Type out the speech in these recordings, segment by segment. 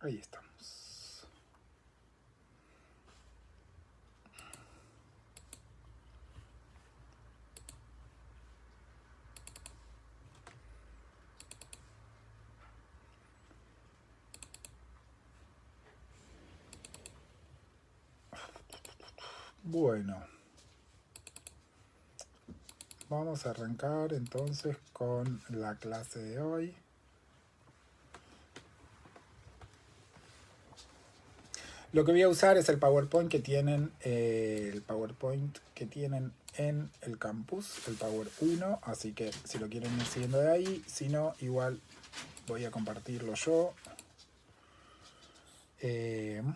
Ahí estamos. Bueno, vamos a arrancar entonces con la clase de hoy. Lo que voy a usar es el PowerPoint que tienen, en el campus, el Power 1, así que si lo quieren ir siguiendo de ahí, si no, igual voy a compartirlo yo. En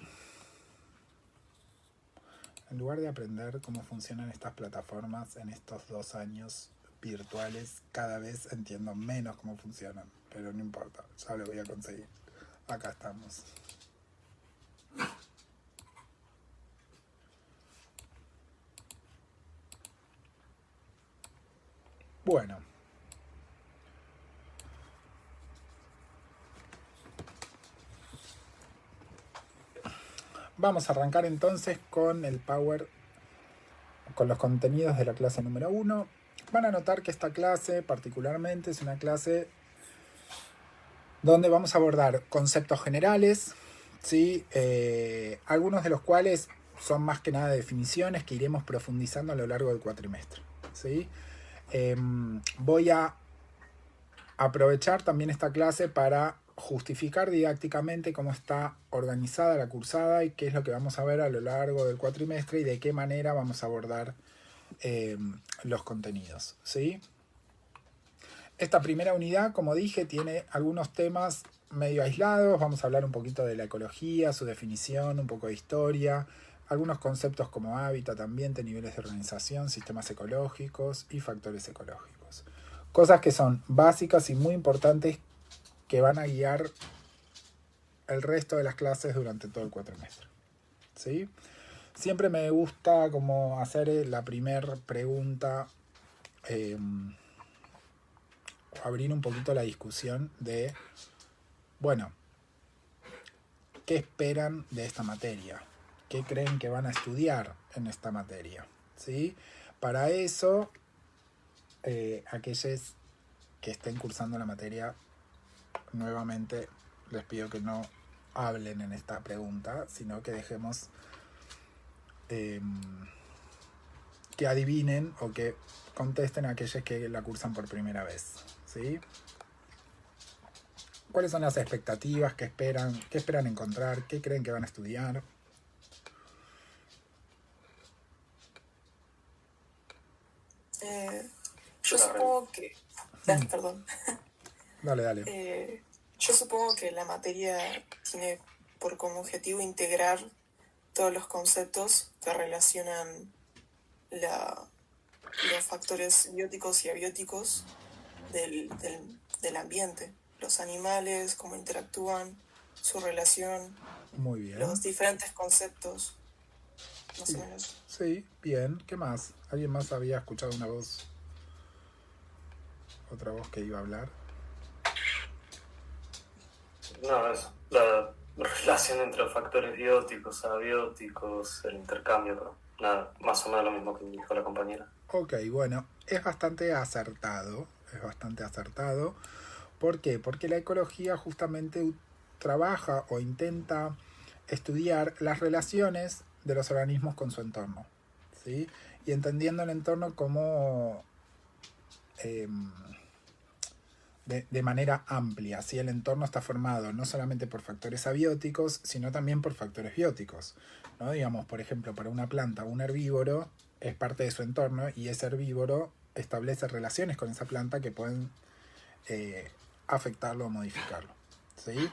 lugar de aprender cómo funcionan estas plataformas en estos 2 años virtuales, cada vez entiendo menos cómo funcionan, pero no importa, ya lo voy a conseguir. Acá estamos. Bueno. Vamos a arrancar entonces con el Power, con los contenidos de la clase número 1. Van a notar que esta clase particularmente es una clase donde vamos a abordar conceptos generales, ¿sí? Algunos de los cuales son más que nada definiciones que iremos profundizando a lo largo del cuatrimestre, ¿sí? Voy a aprovechar también esta clase para justificar didácticamente cómo está organizada la cursada y qué es lo que vamos a ver a lo largo del cuatrimestre y de qué manera vamos a abordar los contenidos, ¿sí? Esta primera unidad, como dije, tiene algunos temas medio aislados. Vamos a hablar un poquito de la ecología, su definición, un poco de historia, algunos conceptos como hábitat, ambiente, niveles de organización, sistemas ecológicos y factores ecológicos. Cosas que son básicas y muy importantes que van a guiar el resto de las clases durante todo el cuatrimestre, ¿sí? Siempre me gusta como hacer la primera pregunta, abrir un poquito la discusión de, bueno, ¿qué esperan de esta materia? ¿Qué creen que van a estudiar en esta materia? ¿Sí? Para eso, aquellos que estén cursando la materia, nuevamente les pido que no hablen en esta pregunta, sino que dejemos que adivinen o que contesten a aquellos que la cursan por primera vez, ¿sí? ¿Cuáles son las expectativas? ¿Qué esperan encontrar? ¿Qué creen que van a estudiar? Yo supongo que... perdón. Dale. Yo supongo que la materia tiene por como objetivo integrar todos los conceptos que relacionan los factores bióticos y abióticos del ambiente. Los animales, cómo interactúan, su relación. Muy bien. Los diferentes conceptos. Más o menos. Sí, bien. ¿Qué más? ¿Alguien más había escuchado una voz? ¿Otra voz que iba a hablar? No, eso. La relación entre los factores bióticos, abióticos, el intercambio, pero nada, más o menos lo mismo que dijo la compañera. Ok, bueno, es bastante acertado. ¿Por qué? Porque la ecología justamente trabaja o intenta estudiar las relaciones de los organismos con su entorno, ¿sí? Y entendiendo el entorno como de manera amplia, ¿sí? El entorno está formado no solamente por factores abióticos, sino también por factores bióticos, ¿no? Digamos, por ejemplo, para una planta, un herbívoro es parte de su entorno y ese herbívoro establece relaciones con esa planta que pueden afectarlo o modificarlo, ¿sí?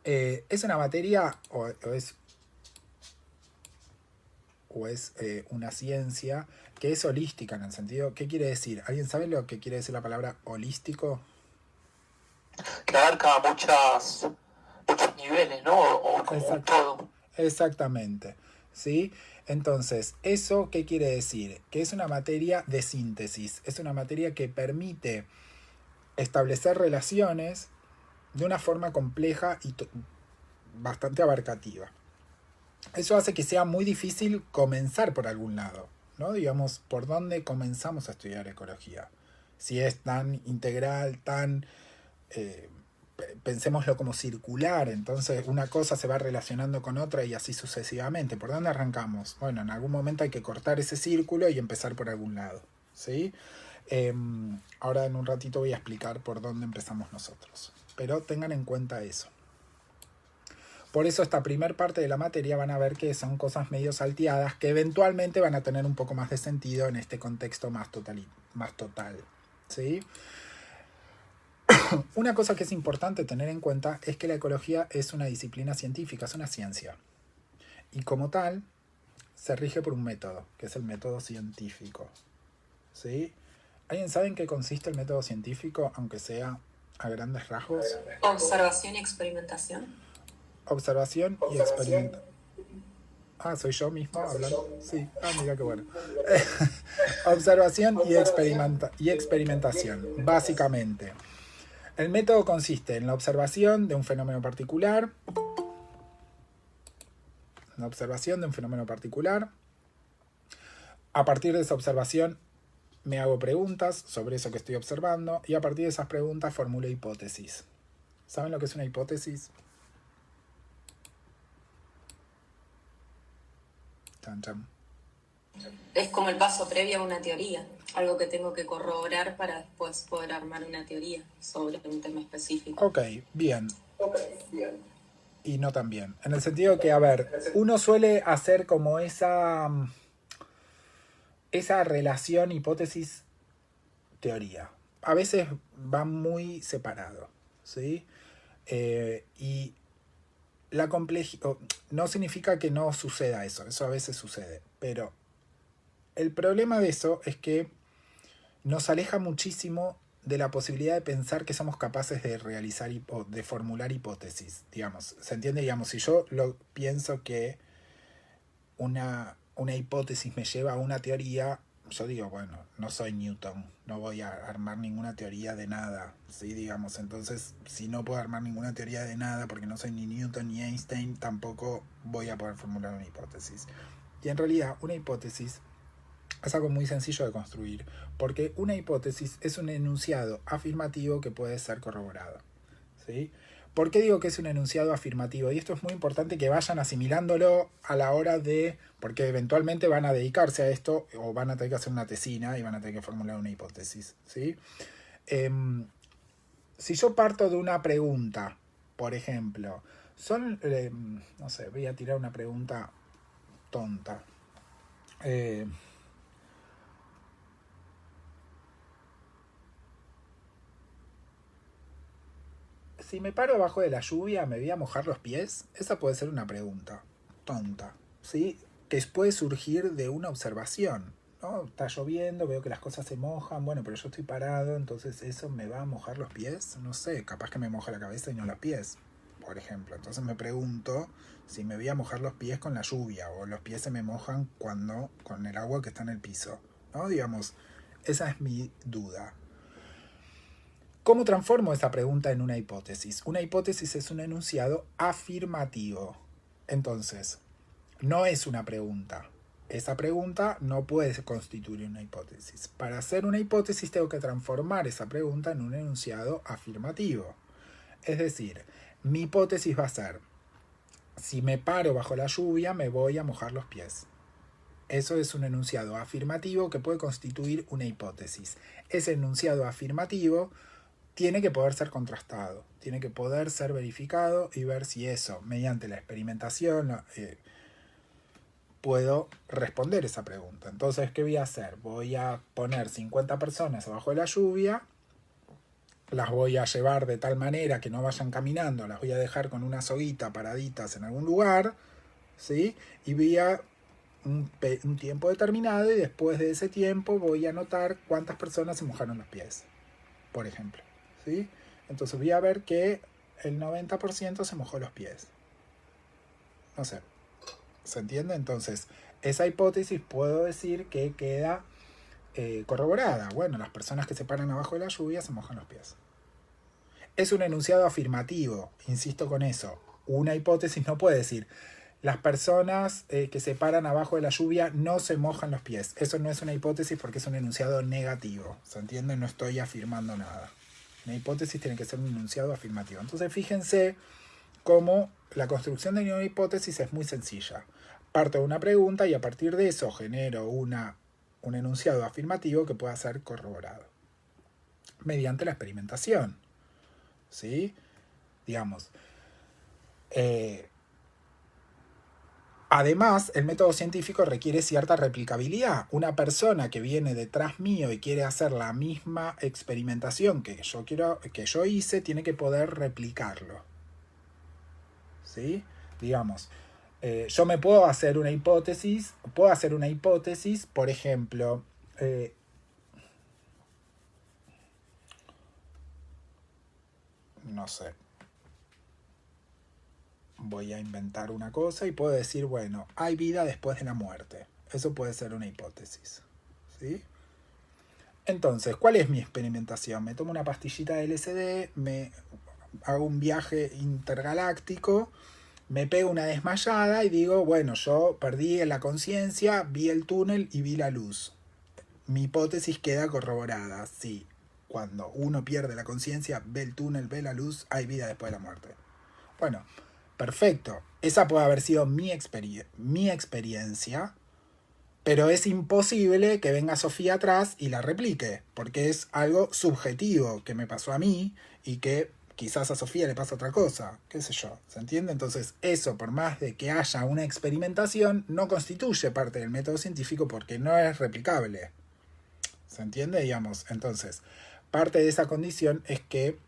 Es una materia o es una ciencia que es holística en el sentido, ¿qué quiere decir? ¿Alguien sabe lo que quiere decir la palabra holístico? Que abarca muchos niveles, ¿no? O como un todo. Exactamente, ¿sí? Entonces, ¿eso qué quiere decir? Que es una materia de síntesis, es una materia que permite establecer relaciones de una forma compleja y bastante abarcativa. Eso hace que sea muy difícil comenzar por algún lado, ¿no? Digamos, ¿por dónde comenzamos a estudiar ecología? Si es tan integral, tan... pensémoslo como circular, entonces una cosa se va relacionando con otra y así sucesivamente. ¿Por dónde arrancamos? Bueno, en algún momento hay que cortar ese círculo y empezar por algún lado, ¿sí? Ahora en un ratito voy a explicar por dónde empezamos nosotros, pero tengan en cuenta eso. Por eso esta primer parte de la materia van a ver que son cosas medio salteadas que eventualmente van a tener un poco más de sentido en este contexto más total, ¿sí? Una cosa que es importante tener en cuenta es que la ecología es una disciplina científica, es una ciencia. Y como tal, se rige por un método, que es el método científico, ¿sí? ¿Alguien sabe en qué consiste el método científico, aunque sea a grandes rasgos? Observación y experimentación. Observación y experimentación. Ah, ¿soy yo mismo hablando? Sí. Ah, mira qué bueno. Observación y experimentación, básicamente. El método consiste en la observación de un fenómeno particular. A partir de esa observación me hago preguntas sobre eso que estoy observando y a partir de esas preguntas formulo hipótesis. ¿Saben lo que es una hipótesis? Chan, chan. Es como el paso previo a una teoría, algo que tengo que corroborar para después poder armar una teoría sobre un tema específico. Ok, bien. Y no tan bien. En el sentido que, a ver, uno suele hacer como esa relación hipótesis-teoría. A veces va muy separado, ¿sí? Y la complejidad no significa que no suceda eso a veces sucede, pero el problema de eso es que nos aleja muchísimo de la posibilidad de pensar que somos capaces de realizar o de formular hipótesis, digamos. ¿Se entiende? Digamos, si yo pienso que una hipótesis me lleva a una teoría, yo digo, bueno, no soy Newton, no voy a armar ninguna teoría de nada, ¿sí? Digamos, entonces, si no puedo armar ninguna teoría de nada porque no soy ni Newton ni Einstein, tampoco voy a poder formular una hipótesis. Y en realidad, una hipótesis es algo muy sencillo de construir, porque una hipótesis es un enunciado afirmativo que puede ser corroborado, ¿sí? ¿Por qué digo que es un enunciado afirmativo? Y esto es muy importante que vayan asimilándolo a la hora de... porque eventualmente van a dedicarse a esto o van a tener que hacer una tesina y van a tener que formular una hipótesis, ¿sí? Si yo parto de una pregunta, por ejemplo, no sé, voy a tirar una pregunta tonta. Si me paro abajo de la lluvia, ¿me voy a mojar los pies? Esa puede ser una pregunta tonta, ¿sí? Que puede surgir de una observación, ¿no? Está lloviendo, veo que las cosas se mojan, bueno, pero yo estoy parado, entonces ¿eso me va a mojar los pies? No sé, capaz que me moja la cabeza y no los pies, por ejemplo. Entonces me pregunto si me voy a mojar los pies con la lluvia o los pies se me mojan con el agua que está en el piso, ¿no? Digamos, esa es mi duda. ¿Cómo transformo esa pregunta en una hipótesis? Una hipótesis es un enunciado afirmativo. Entonces, no es una pregunta. Esa pregunta no puede constituir una hipótesis. Para hacer una hipótesis tengo que transformar esa pregunta en un enunciado afirmativo. Es decir, mi hipótesis va a ser, si me paro bajo la lluvia me voy a mojar los pies. Eso es un enunciado afirmativo que puede constituir una hipótesis. Ese enunciado afirmativo tiene que poder ser contrastado, tiene que poder ser verificado y ver si eso, mediante la experimentación, puedo responder esa pregunta. Entonces, ¿qué voy a hacer? Voy a poner 50 personas abajo de la lluvia, las voy a llevar de tal manera que no vayan caminando, las voy a dejar con una soguita paraditas en algún lugar, ¿sí? Y voy a un tiempo determinado y después de ese tiempo voy a notar cuántas personas se mojaron los pies, por ejemplo. ¿Sí? Entonces voy a ver que el 90% se mojó los pies. No sé. ¿Se entiende? Entonces, esa hipótesis puedo decir que queda corroborada. Bueno, las personas que se paran abajo de la lluvia se mojan los pies. es un enunciado afirmativo, insisto con eso. Una hipótesis no puede decir, las personas que se paran abajo de la lluvia no se mojan los pies. Eso no es una hipótesis porque es un enunciado negativo. ¿Se entiende? No estoy afirmando nada. Una hipótesis tiene que ser un enunciado afirmativo. Entonces fíjense cómo la construcción de una hipótesis es muy sencilla. Parto de una pregunta y a partir de eso genero un enunciado afirmativo que pueda ser corroborado mediante la experimentación. ¿Sí? Digamos. Además, el método científico requiere cierta replicabilidad. Una persona que viene detrás mío y quiere hacer la misma experimentación que yo hice, tiene que poder replicarlo. ¿Sí? Digamos, yo me puedo hacer una hipótesis, por ejemplo, no sé, voy a inventar una cosa y puedo decir, bueno, hay vida después de la muerte. Eso puede ser una hipótesis. ¿Sí? Entonces, ¿cuál es mi experimentación? Me tomo una pastillita de LSD, me hago un viaje intergaláctico, me pego una desmayada y digo, bueno, yo perdí la conciencia, vi el túnel y vi la luz. Mi hipótesis queda corroborada. Sí, cuando uno pierde la conciencia, ve el túnel, ve la luz, hay vida después de la muerte. Bueno, perfecto. Esa puede haber sido mi experiencia, pero es imposible que venga Sofía atrás y la replique, porque es algo subjetivo que me pasó a mí y que quizás a Sofía le pasa otra cosa, qué sé yo, ¿se entiende? Entonces eso, por más de que haya una experimentación, no constituye parte del método científico porque no es replicable. ¿Se entiende? Digamos, entonces, parte de esa condición es que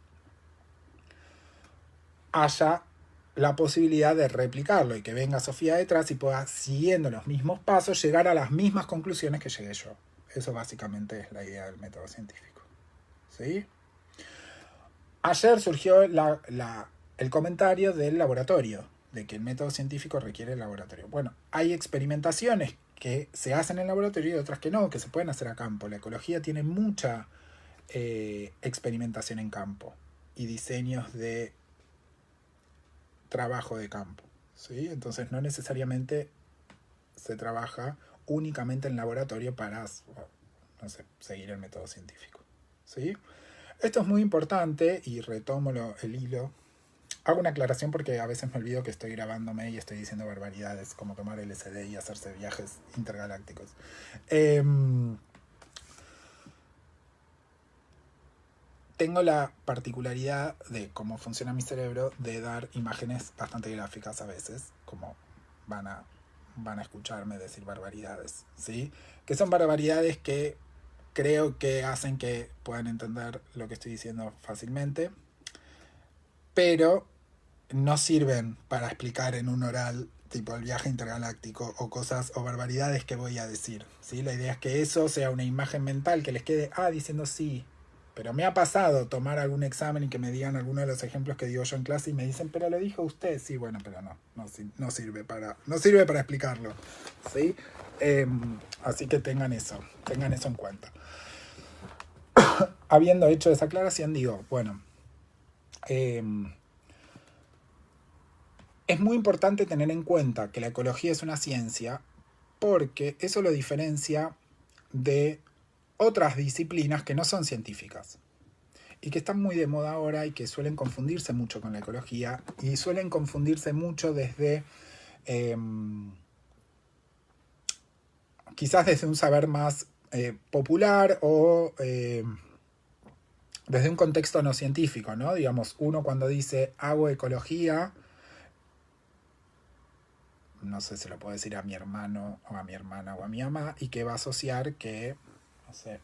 haya la posibilidad de replicarlo y que venga Sofía detrás y pueda, siguiendo los mismos pasos, llegar a las mismas conclusiones que llegué yo. Eso básicamente es la idea del método científico. ¿Sí? Ayer surgió el comentario del laboratorio, de que el método científico requiere el laboratorio. Bueno, hay experimentaciones que se hacen en el laboratorio y otras que no, que se pueden hacer a campo. La ecología tiene mucha experimentación en campo y diseños de trabajo de campo, ¿sí? Entonces no necesariamente se trabaja únicamente en laboratorio para, no sé, seguir el método científico, ¿sí? Esto es muy importante y retomo el hilo. Hago una aclaración porque a veces me olvido que estoy grabándome y estoy diciendo barbaridades como tomar LSD y hacerse viajes intergalácticos. Tengo la particularidad de cómo funciona mi cerebro de dar imágenes bastante gráficas a veces, como van a escucharme decir barbaridades, ¿sí? Que son barbaridades que creo que hacen que puedan entender lo que estoy diciendo fácilmente, pero no sirven para explicar en un oral tipo el viaje intergaláctico o cosas o barbaridades que voy a decir, ¿sí? La idea es que eso sea una imagen mental que les quede, diciendo sí. Pero me ha pasado tomar algún examen y que me digan alguno de los ejemplos que digo yo en clase y me dicen, pero lo dijo usted. Sí, bueno, pero no sirve para explicarlo, ¿sí? Así que tengan eso en cuenta. Habiendo hecho esa aclaración, digo, bueno, es muy importante tener en cuenta que la ecología es una ciencia porque eso lo diferencia de otras disciplinas que no son científicas y que están muy de moda ahora y que suelen confundirse mucho con la ecología y suelen confundirse mucho desde quizás desde un saber más popular o desde un contexto no científico, ¿no? Digamos, uno cuando dice hago ecología, no sé si lo puedo decir a mi hermano o a mi hermana o a mi mamá y que va a asociar que, no sé,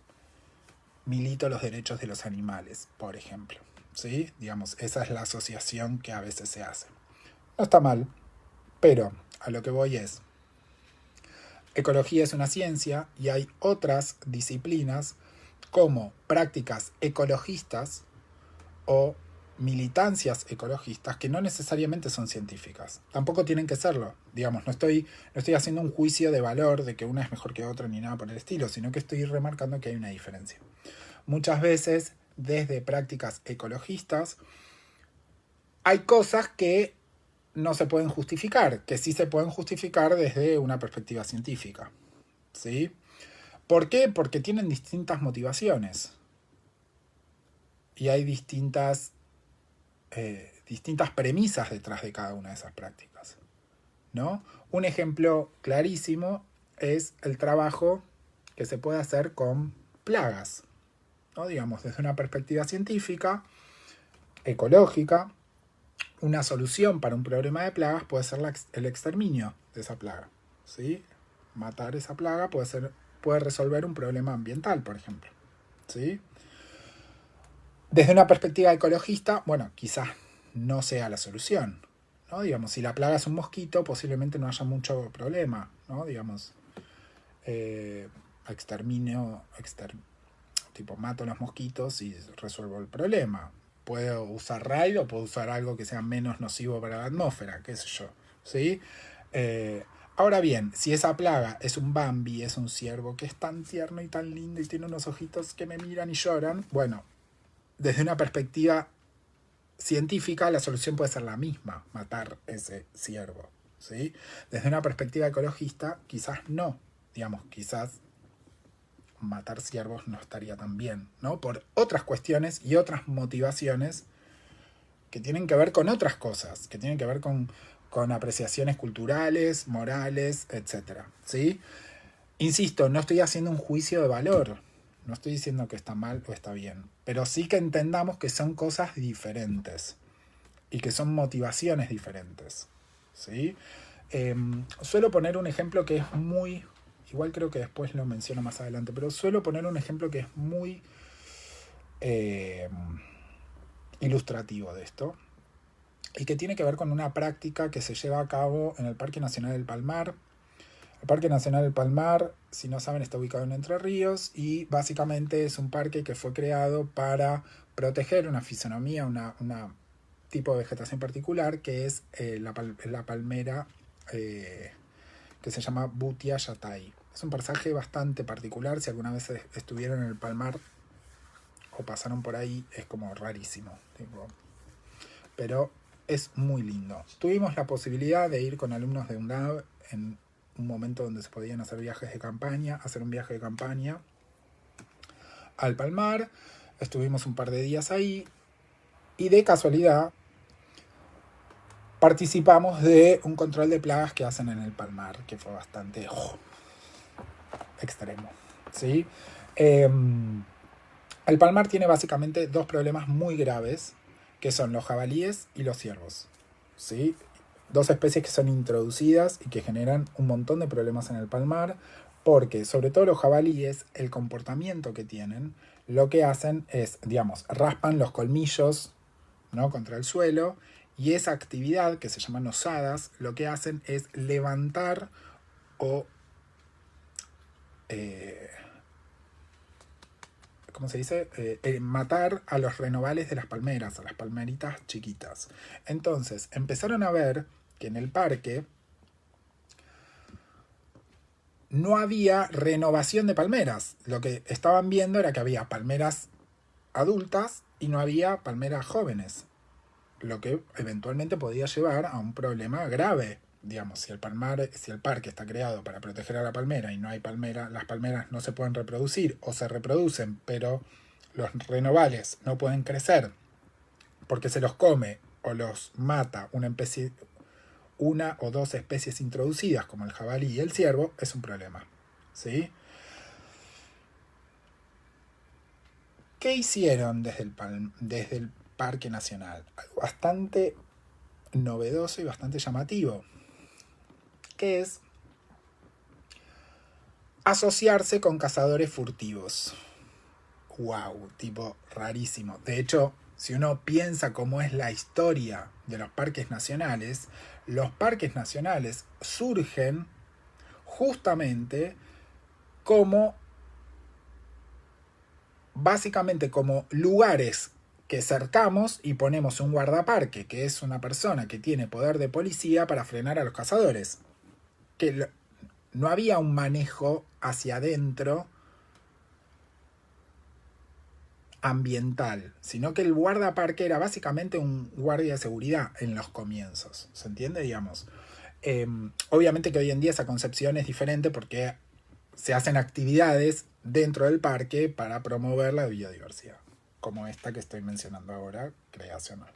milito los derechos de los animales, por ejemplo, ¿sí? Digamos, esa es la asociación que a veces se hace. No está mal, pero a lo que voy es, ecología es una ciencia y hay otras disciplinas como prácticas ecologistas o militancias ecologistas que no necesariamente son científicas. Tampoco tienen que serlo. Digamos, no estoy haciendo un juicio de valor de que una es mejor que otra ni nada por el estilo, sino que estoy remarcando que hay una diferencia. Muchas veces desde prácticas ecologistas, hay cosas que no se pueden justificar, que sí se pueden justificar desde una perspectiva científica, ¿sí? ¿Por qué? Porque tienen distintas motivaciones y hay distintas premisas detrás de cada una de esas prácticas, ¿no? Un ejemplo clarísimo es el trabajo que se puede hacer con plagas, ¿no? Digamos, desde una perspectiva científica, ecológica, una solución para un problema de plagas puede ser el exterminio de esa plaga, ¿sí? Matar esa plaga puede resolver un problema ambiental, por ejemplo, ¿sí? Desde una perspectiva ecologista, bueno, quizás no sea la solución, ¿no? Digamos, si la plaga es un mosquito, posiblemente no haya mucho problema, ¿no? Digamos, exterminio, tipo mato los mosquitos y resuelvo el problema. Puedo usar raid o puedo usar algo que sea menos nocivo para la atmósfera, qué sé yo, ¿sí? Ahora bien, si esa plaga es un Bambi, es un ciervo que es tan tierno y tan lindo y tiene unos ojitos que me miran y lloran, bueno, desde una perspectiva científica la solución puede ser la misma, matar ese ciervo, ¿sí? Desde una perspectiva ecologista quizás no, digamos, quizás matar ciervos no estaría tan bien, ¿no? Por otras cuestiones y otras motivaciones que tienen que ver con otras cosas, que tienen que ver con apreciaciones culturales, morales, etc., ¿sí? Insisto, no estoy haciendo un juicio de valor, no estoy diciendo que está mal o está bien, pero sí que entendamos que son cosas diferentes y que son motivaciones diferentes, ¿sí? Suelo poner un ejemplo que es muy... Igual creo que después lo menciono más adelante, pero suelo poner un ejemplo que es muy ilustrativo de esto y que tiene que ver con una práctica que se lleva a cabo en el Parque Nacional del Palmar. El Parque Nacional del Palmar, si no saben, está ubicado en Entre Ríos y básicamente es un parque que fue creado para proteger una fisonomía, una tipo de vegetación particular que es la palmera que se llama Butia Yatay. Es un paisaje bastante particular, si alguna vez estuvieron en el Palmar o pasaron por ahí, es como rarísimo, tipo. Pero es muy lindo. Tuvimos la posibilidad de ir con alumnos de UNDAV en un momento donde se podían hacer viajes de campaña, hacer un viaje de campaña al Palmar. Estuvimos un par de días ahí y de casualidad participamos de un control de plagas que hacen en el Palmar, que fue bastante extremo, ¿sí? El Palmar tiene básicamente dos problemas muy graves, que son los jabalíes y los ciervos, ¿sí? Dos especies que son introducidas y que generan un montón de problemas en el Palmar, porque sobre todo los jabalíes, el comportamiento que tienen, lo que hacen es, digamos, raspan los colmillos, ¿no?, contra el suelo, y esa actividad, que se llaman osadas, lo que hacen es levantar o ¿cómo se dice? Matar a los renovales de las palmeras, a las palmeritas chiquitas. Entonces, empezaron a ver que en el parque no había renovación de palmeras. Lo que estaban viendo era que había palmeras adultas y no había palmeras jóvenes, lo que eventualmente podía llevar a un problema grave. Digamos, si el parque está creado para proteger a la palmera y no hay palmera, las palmeras no se pueden reproducir o se reproducen, pero los renovales no pueden crecer porque se los come o los mata una o dos especies introducidas como el jabalí y el ciervo, es un problema, ¿sí? ¿Qué hicieron desde el Parque Nacional? Algo bastante novedoso y bastante llamativo, que es asociarse con cazadores furtivos. Wow, tipo rarísimo. De hecho, si uno piensa cómo es la historia de los parques nacionales surgen justamente como básicamente como lugares que cercamos y ponemos un guardaparque, que es una persona que tiene poder de policía para frenar a los cazadores. Que no había un manejo hacia adentro ambiental, sino que el guardaparque era básicamente un guardia de seguridad en los comienzos. ¿Se entiende? Digamos. Obviamente que hoy en día esa concepción es diferente porque se hacen actividades dentro del parque para promover la biodiversidad, como esta que estoy mencionando ahora, creacional.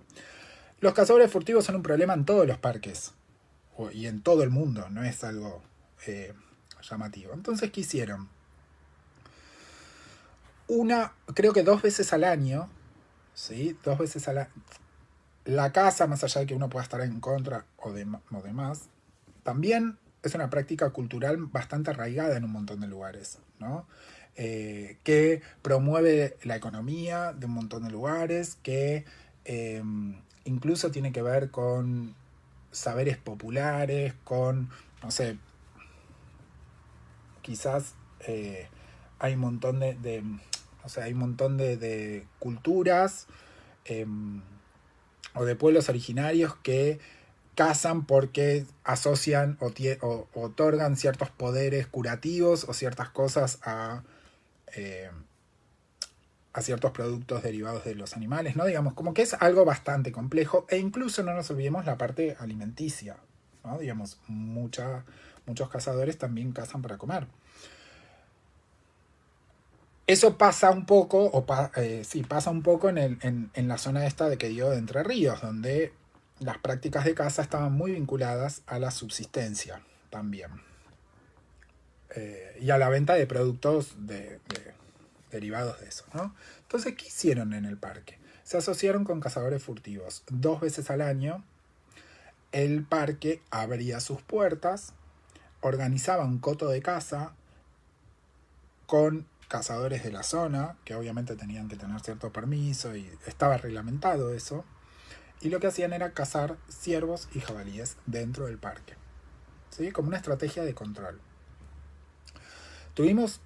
Los cazadores furtivos son un problema en todos los parques y en todo el mundo, no es algo llamativo. Entonces, ¿qué hicieron? Creo que 2 veces al año, ¿sí? 2 veces al año. La caza, más allá de que uno pueda estar en contra o demás, también es una práctica cultural bastante arraigada en un montón de lugares, ¿no? Que promueve la economía de un montón de lugares, que incluso tiene que ver con saberes populares, con, no sé, quizás hay un montón hay un montón de culturas o de pueblos originarios que cazan porque asocian o otorgan ciertos poderes curativos o ciertas cosas a ciertos productos derivados de los animales, ¿no? Digamos, como que es algo bastante complejo, e incluso no nos olvidemos la parte alimenticia, ¿no? Digamos, muchos cazadores también cazan para comer. Eso pasa un poco, pasa un poco en la zona esta de que digo de Entre Ríos, donde las prácticas de caza estaban muy vinculadas a la subsistencia también. Y a la venta de productos derivados de eso, ¿no? Entonces, ¿qué hicieron en el parque? Se asociaron con cazadores furtivos. 2 veces al año el parque abría sus puertas, organizaba un coto de caza con cazadores de la zona, que obviamente tenían que tener cierto permiso y estaba reglamentado eso, y lo que hacían era cazar ciervos y jabalíes dentro del parque, ¿sí? Como una estrategia de control. Tuvimos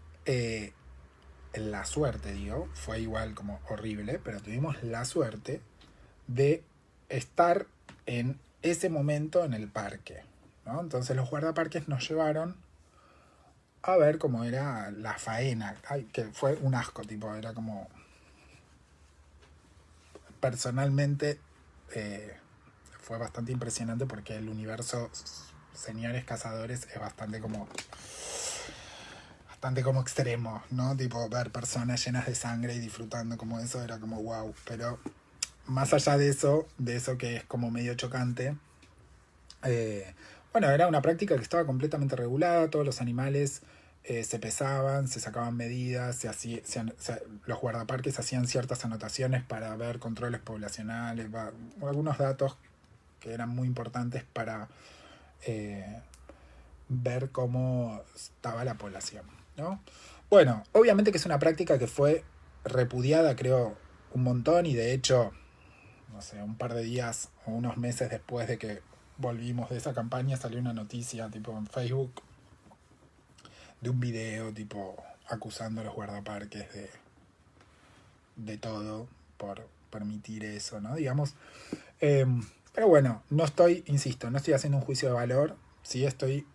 la suerte, fue igual como horrible, pero tuvimos la suerte de estar en ese momento en el parque, ¿no? Entonces los guardaparques nos llevaron a ver cómo era la faena. Que fue un asco, era como... Personalmente fue bastante impresionante porque el universo señores cazadores es bastante como extremo, ¿no? Ver personas llenas de sangre y disfrutando como eso era como wow. Pero más allá de eso que es como medio chocante, era una práctica que estaba completamente regulada. Todos los animales se pesaban, se sacaban medidas, los guardaparques hacían ciertas anotaciones para ver controles poblacionales, algunos datos que eran muy importantes para ver cómo estaba la población, ¿no? Bueno, obviamente que es una práctica que fue repudiada, creo, un montón, y de hecho, no sé, un par de días o unos meses después de que volvimos de esa campaña, salió una noticia en Facebook de un video acusando a los guardaparques de todo por permitir eso, ¿no? Digamos. Pero bueno, no estoy haciendo un juicio de valor, sí estoy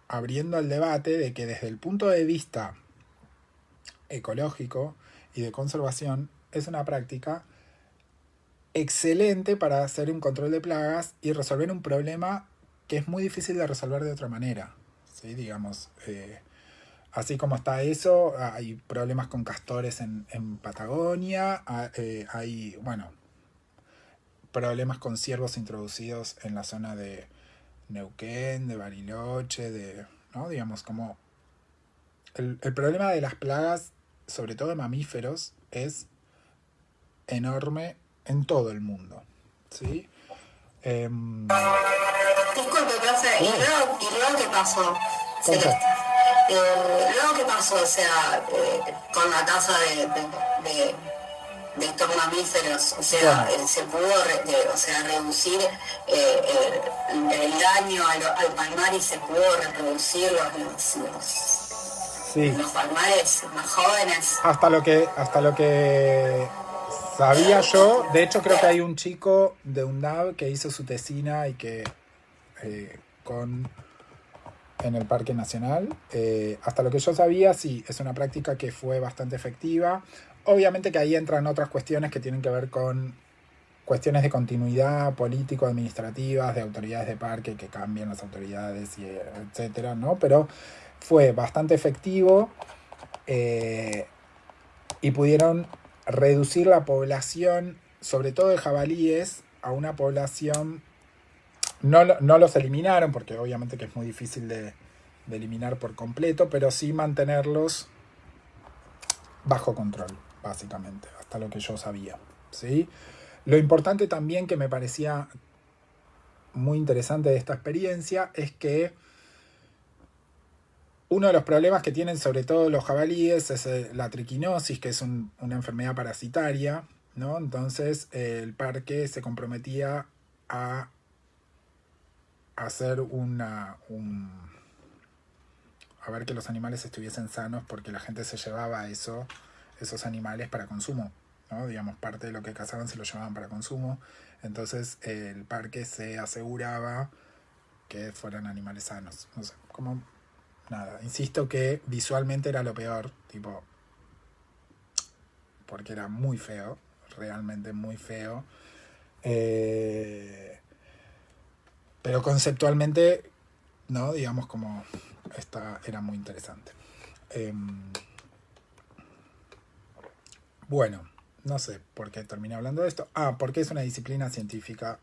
abriendo el debate de que desde el punto de vista ecológico y de conservación es una práctica excelente para hacer un control de plagas y resolver un problema que es muy difícil de resolver de otra manera, ¿sí? Digamos, así como está eso, hay problemas con castores en Patagonia, hay problemas con ciervos introducidos en la zona de Neuquén, de Bariloche, ¿no? Digamos, como el problema de las plagas, sobre todo de mamíferos, es enorme en todo el mundo, ¿sí? Disculpe, profe, ¿y luego qué pasó? Celeste. Luego qué pasó, o sea, con la tasa de estos mamíferos, o sea, se pudo reducir el daño al palmar y se pudo reproducir los palmares más jóvenes. Hasta lo que sabía yo, de hecho creo que hay un chico de UNDAV que hizo su tesina y que en el Parque Nacional, hasta lo que yo sabía, sí, es una práctica que fue bastante efectiva. Obviamente que ahí entran otras cuestiones que tienen que ver con cuestiones de continuidad político-administrativas, de autoridades de parque, que cambian las autoridades, y etcétera, ¿no? Pero fue bastante efectivo y pudieron reducir la población, sobre todo de jabalíes, a una población... No los eliminaron, porque obviamente que es muy difícil de eliminar por completo, pero sí mantenerlos bajo control, básicamente, hasta lo que yo sabía, ¿sí? Lo importante también que me parecía muy interesante de esta experiencia es que uno de los problemas que tienen sobre todo los jabalíes es la triquinosis, que es una enfermedad parasitaria, ¿no? Entonces el parque se comprometía a hacer a ver que los animales estuviesen sanos, porque la gente se llevaba esos animales para consumo, ¿no? Digamos, parte de lo que cazaban se lo llevaban para consumo. Entonces el parque se aseguraba que fueran animales sanos. No sé, como nada. Insisto que visualmente era lo peor, tipo, porque era muy feo, realmente muy feo. Pero conceptualmente, ¿no? Digamos, como era muy interesante. Bueno, no sé por qué terminé hablando de esto. Porque es una disciplina científica,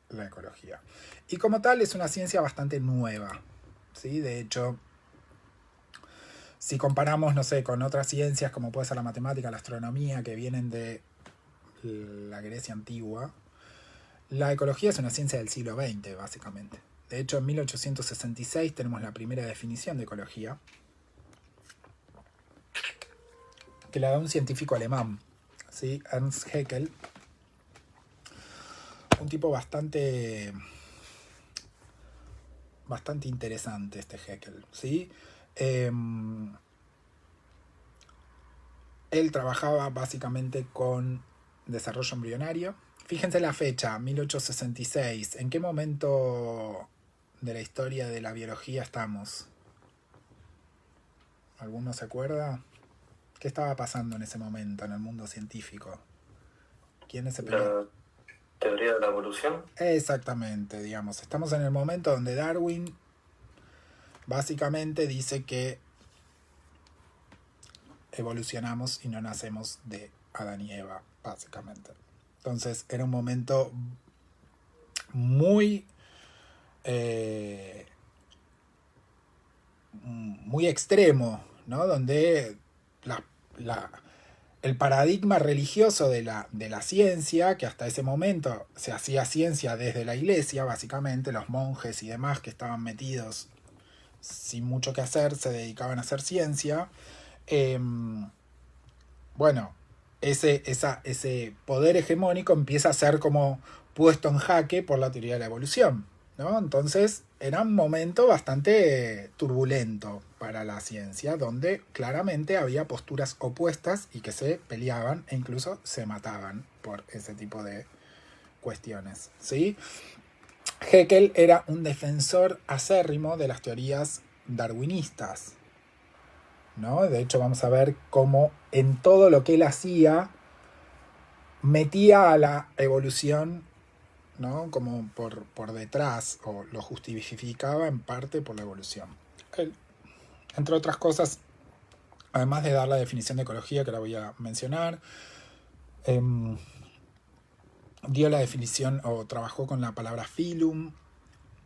la ecología. Y como tal es una ciencia bastante nueva, ¿sí? De hecho, si comparamos, no sé, con otras ciencias como puede ser la matemática, la astronomía, que vienen de la Grecia antigua, la ecología es una ciencia del siglo XX, básicamente. De hecho, en 1866 tenemos la primera definición de ecología, que la da un científico alemán, ¿sí? Ernst Haeckel. Un tipo bastante interesante, este Haeckel, ¿sí? Él trabajaba básicamente con desarrollo embrionario. Fíjense la fecha, 1866. ¿En qué momento de la historia de la biología estamos? ¿Alguno se acuerda? ¿Qué estaba pasando en ese momento en el mundo científico? ¿Quiénes se peleaban? La teoría de la evolución. Exactamente, digamos. Estamos en el momento donde Darwin básicamente dice que evolucionamos y no nacemos de Adán y Eva, básicamente. Entonces era un momento muy extremo, ¿no? Donde el paradigma religioso de la ciencia, que hasta ese momento se hacía ciencia desde la iglesia, básicamente, los monjes y demás que estaban metidos sin mucho que hacer, se dedicaban a hacer ciencia. Bueno, ese poder hegemónico empieza a ser como puesto en jaque por la teoría de la evolución, ¿no? Entonces era un momento bastante turbulento para la ciencia, donde claramente había posturas opuestas y que se peleaban e incluso se mataban por ese tipo de cuestiones, ¿sí? Haeckel era un defensor acérrimo de las teorías darwinistas, ¿no? De hecho, vamos a ver cómo en todo lo que él hacía metía a la evolución, ¿no? Como por detrás, o lo justificaba en parte por la evolución. Él, entre otras cosas, además de dar la definición de ecología, que la voy a mencionar, dio la definición o trabajó con la palabra phylum,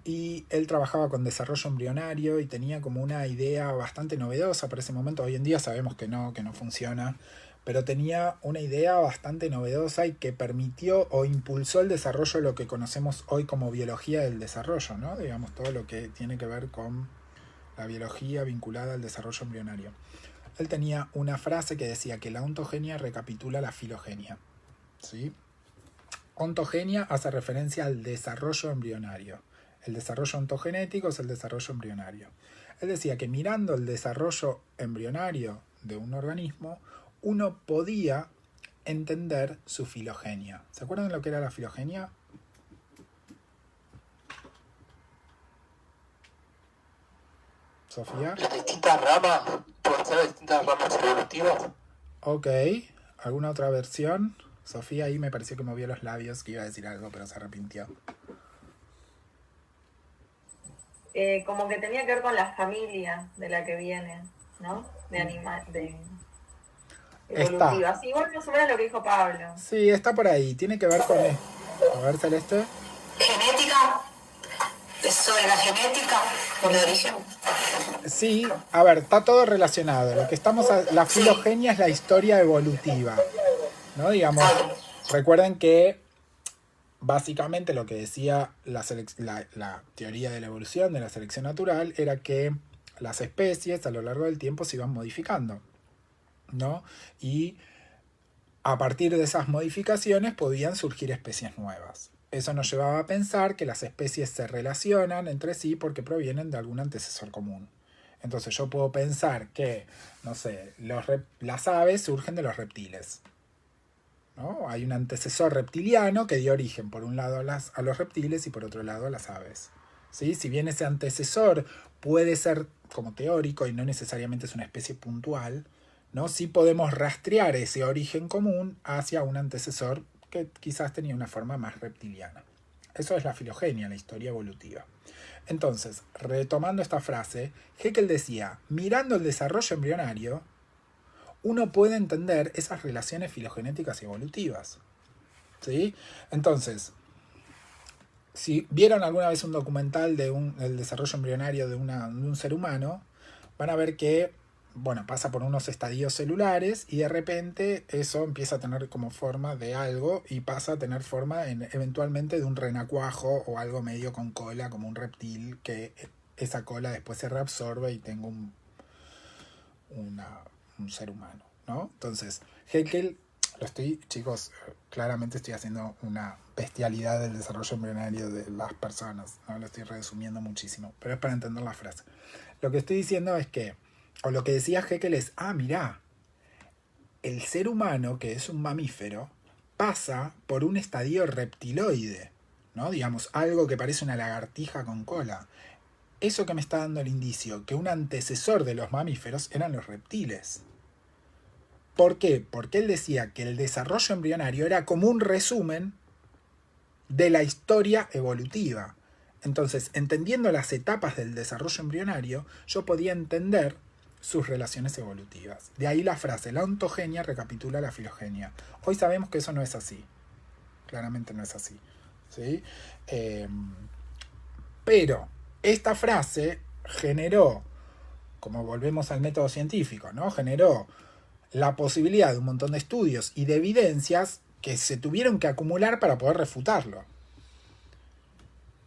y él trabajaba con desarrollo embrionario y tenía como una idea bastante novedosa para ese momento. Hoy en día sabemos que no funciona, pero tenía una idea bastante novedosa y que permitió o impulsó el desarrollo de lo que conocemos hoy como biología del desarrollo, ¿no? Digamos, todo lo que tiene que ver con la biología vinculada al desarrollo embrionario. Él tenía una frase que decía que la ontogenia recapitula la filogenia, ¿sí? Ontogenia hace referencia al desarrollo embrionario. El desarrollo ontogenético es el desarrollo embrionario. Él decía que mirando el desarrollo embrionario de un organismo, uno podía entender su filogenia. ¿Se acuerdan de lo que era la filogenia? ¿Sofía? Las distintas ramas, pueden ser distintas ramas evolutivas. Ok, ¿Alguna otra versión? Sofía ahí me pareció que movió los labios, que iba a decir algo, pero se arrepintió. Como que tenía que ver con la familia de la que viene, ¿no? De animal, de evolutiva. Está. Sí, igual más o menos lo que dijo Pablo. Sí, está por ahí. Tiene que ver con... A ver, Celeste. Genética, es sobre la genética, el origen. Sí, a ver, está todo relacionado. Lo que estamos la filogenia es la historia evolutiva, ¿no? Digamos, recuerden que básicamente lo que decía la teoría de la evolución, de la selección natural, era que las especies a lo largo del tiempo se iban modificando, ¿no? Y a partir de esas modificaciones podían surgir especies nuevas. Eso nos llevaba a pensar que las especies se relacionan entre sí porque provienen de algún antecesor común. Entonces yo puedo pensar que, no sé, las aves surgen de los reptiles, ¿no? Hay un antecesor reptiliano que dio origen por un lado a los reptiles y por otro lado a las aves, ¿sí? Si bien ese antecesor puede ser como teórico y no necesariamente es una especie puntual, ¿no? Sí podemos rastrear ese origen común hacia un antecesor que quizás tenía una forma más reptiliana. Eso es la filogenia, la historia evolutiva. Entonces, retomando esta frase, Haeckel decía, mirando el desarrollo embrionario, uno puede entender esas relaciones filogenéticas y evolutivas, ¿sí? Entonces, si vieron alguna vez un documental del desarrollo embrionario de un ser humano, van a ver que, bueno, pasa por unos estadios celulares y de repente eso empieza a tener como forma de algo y pasa a tener forma eventualmente de un renacuajo o algo medio con cola, como un reptil, que esa cola después se reabsorbe y tengo un ser humano, ¿no? Entonces, Haeckel, chicos, claramente estoy haciendo una bestialidad del desarrollo embrionario de las personas, ¿no? Lo estoy resumiendo muchísimo, pero es para entender la frase. Lo que estoy diciendo es que, o lo que decía Haeckel es, mirá, el ser humano, que es un mamífero, pasa por un estadio reptiloide, ¿no? Digamos, algo que parece una lagartija con cola. Eso que me está dando el indicio, que un antecesor de los mamíferos eran los reptiles. ¿Por qué? Porque él decía que el desarrollo embrionario era como un resumen de la historia evolutiva. Entonces, entendiendo las etapas del desarrollo embrionario, yo podía entender sus relaciones evolutivas. De ahí la frase, la ontogenia recapitula la filogenia. Hoy sabemos que eso no es así. Claramente no es así, ¿sí? Pero esta frase generó, como volvemos al método científico, ¿no? Generó la posibilidad de un montón de estudios y de evidencias que se tuvieron que acumular para poder refutarlo.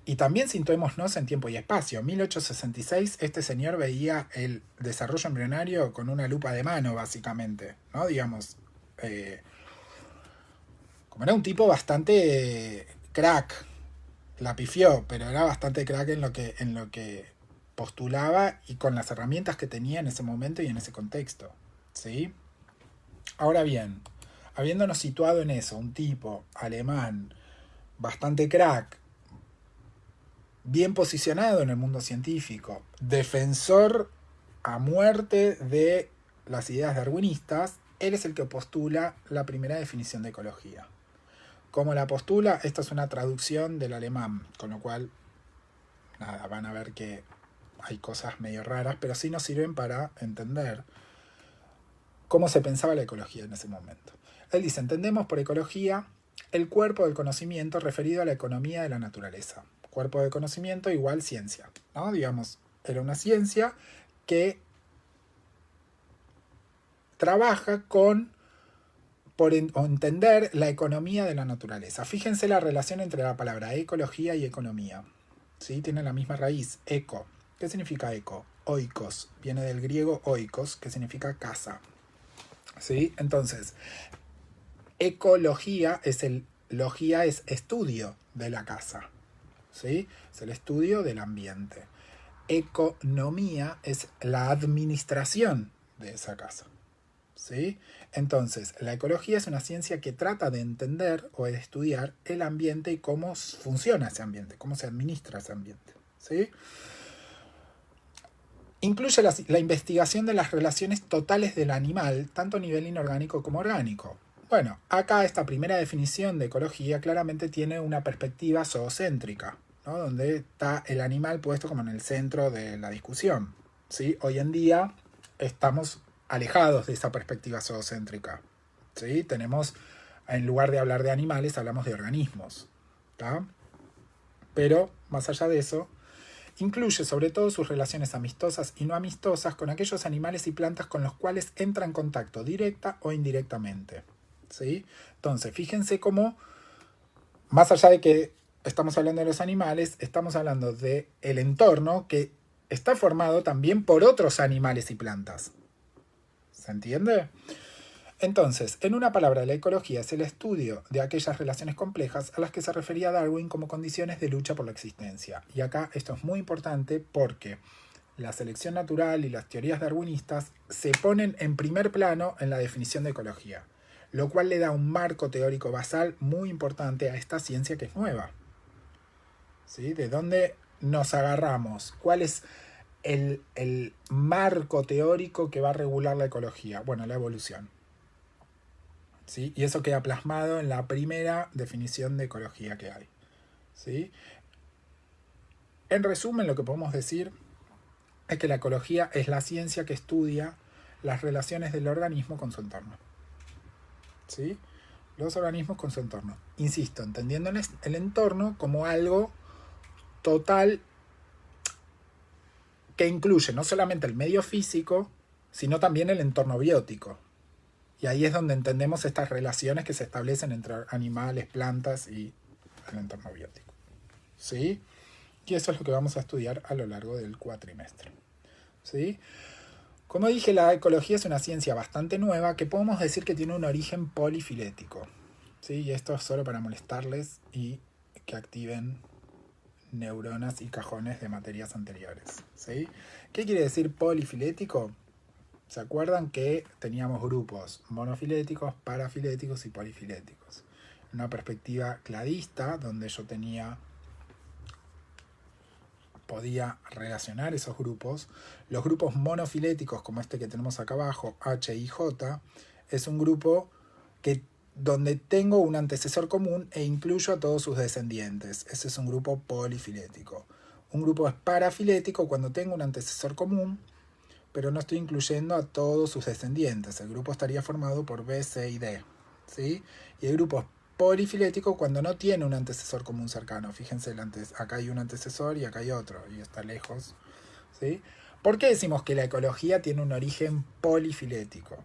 Y también situémonos en tiempo y espacio. En 1866 este señor veía el desarrollo embrionario con una lupa de mano, básicamente, ¿no? Digamos, como era un tipo bastante crack, la pifió, pero era bastante crack en lo que postulaba y con las herramientas que tenía en ese momento y en ese contexto, ¿sí? Ahora bien, habiéndonos situado en eso, un tipo alemán bastante crack, bien posicionado en el mundo científico, defensor a muerte de las ideas darwinistas, él es el que postula la primera definición de ecología. ¿Cómo la postula? Esta es una traducción del alemán, con lo cual, nada, van a ver que hay cosas medio raras, pero sí nos sirven para entender cómo se pensaba la ecología en ese momento. Él dice, entendemos por ecología el cuerpo del conocimiento referido a la economía de la naturaleza. Cuerpo de conocimiento igual ciencia, ¿no? Digamos, era una ciencia que trabaja por entender la economía de la naturaleza. Fíjense la relación entre la palabra ecología y economía, ¿sí? Tienen la misma raíz, eco. ¿Qué significa eco? Oikos, viene del griego oikos, que significa casa, ¿sí? Entonces, ecología logía es estudio de la casa, ¿sí? Es el estudio del ambiente. Economía es la administración de esa casa, ¿sí? Entonces, la ecología es una ciencia que trata de entender o de estudiar el ambiente y cómo funciona ese ambiente, cómo se administra ese ambiente, ¿sí? Incluye la investigación de las relaciones totales del animal, tanto a nivel inorgánico como orgánico. Bueno, acá esta primera definición de ecología claramente tiene una perspectiva zoocéntrica, ¿no? Donde está el animal puesto como en el centro de la discusión, ¿sí? Hoy en día estamos alejados de esa perspectiva zoocéntrica, ¿sí? Tenemos, en lugar de hablar de animales, hablamos de organismos, ¿tá? Pero, más allá de eso, incluye sobre todo sus relaciones amistosas y no amistosas con aquellos animales y plantas con los cuales entra en contacto directa o indirectamente, ¿sí? Entonces, fíjense cómo, más allá de que estamos hablando de los animales, estamos hablando del entorno que está formado también por otros animales y plantas. ¿Se entiende? Entonces, en una palabra, la ecología es el estudio de aquellas relaciones complejas a las que se refería Darwin como condiciones de lucha por la existencia. Y acá esto es muy importante porque la selección natural y las teorías darwinistas se ponen en primer plano en la definición de ecología, lo cual le da un marco teórico basal muy importante a esta ciencia que es nueva. ¿Sí? ¿De dónde nos agarramos? ¿Cuál es el marco teórico que va a regular la ecología? Bueno, la evolución. ¿Sí? Y eso queda plasmado en la primera definición de ecología que hay. ¿Sí? En resumen, lo que podemos decir es que la ecología es la ciencia que estudia las relaciones del organismo con su entorno. ¿Sí? Los organismos con su entorno. Insisto, entendiendo el entorno como algo total que incluye no solamente el medio físico, sino también el entorno biótico. Y ahí es donde entendemos estas relaciones que se establecen entre animales, plantas y el entorno biótico. ¿Sí? Y eso es lo que vamos a estudiar a lo largo del cuatrimestre. ¿Sí? Como dije, la ecología es una ciencia bastante nueva que podemos decir que tiene un origen polifilético. ¿Sí? Y esto es solo para molestarles y que activen neuronas y cajones de materias anteriores. ¿Sí? ¿Qué quiere decir polifilético? ¿Se acuerdan que teníamos grupos monofiléticos, parafiléticos y polifiléticos? Una perspectiva cladista, donde yo podía relacionar esos grupos. Los grupos monofiléticos, como este que tenemos acá abajo, H y J, es un grupo donde tengo un antecesor común e incluyo a todos sus descendientes. Ese es un grupo polifilético. Un grupo es parafilético cuando tengo un antecesor común, pero no estoy incluyendo a todos sus descendientes. El grupo estaría formado por B, C y D. ¿Sí? Y el grupo es polifilético cuando no tiene un antecesor común cercano. Fíjense, acá hay un antecesor y acá hay otro, y está lejos. ¿Sí? ¿Por qué decimos que la ecología tiene un origen polifilético?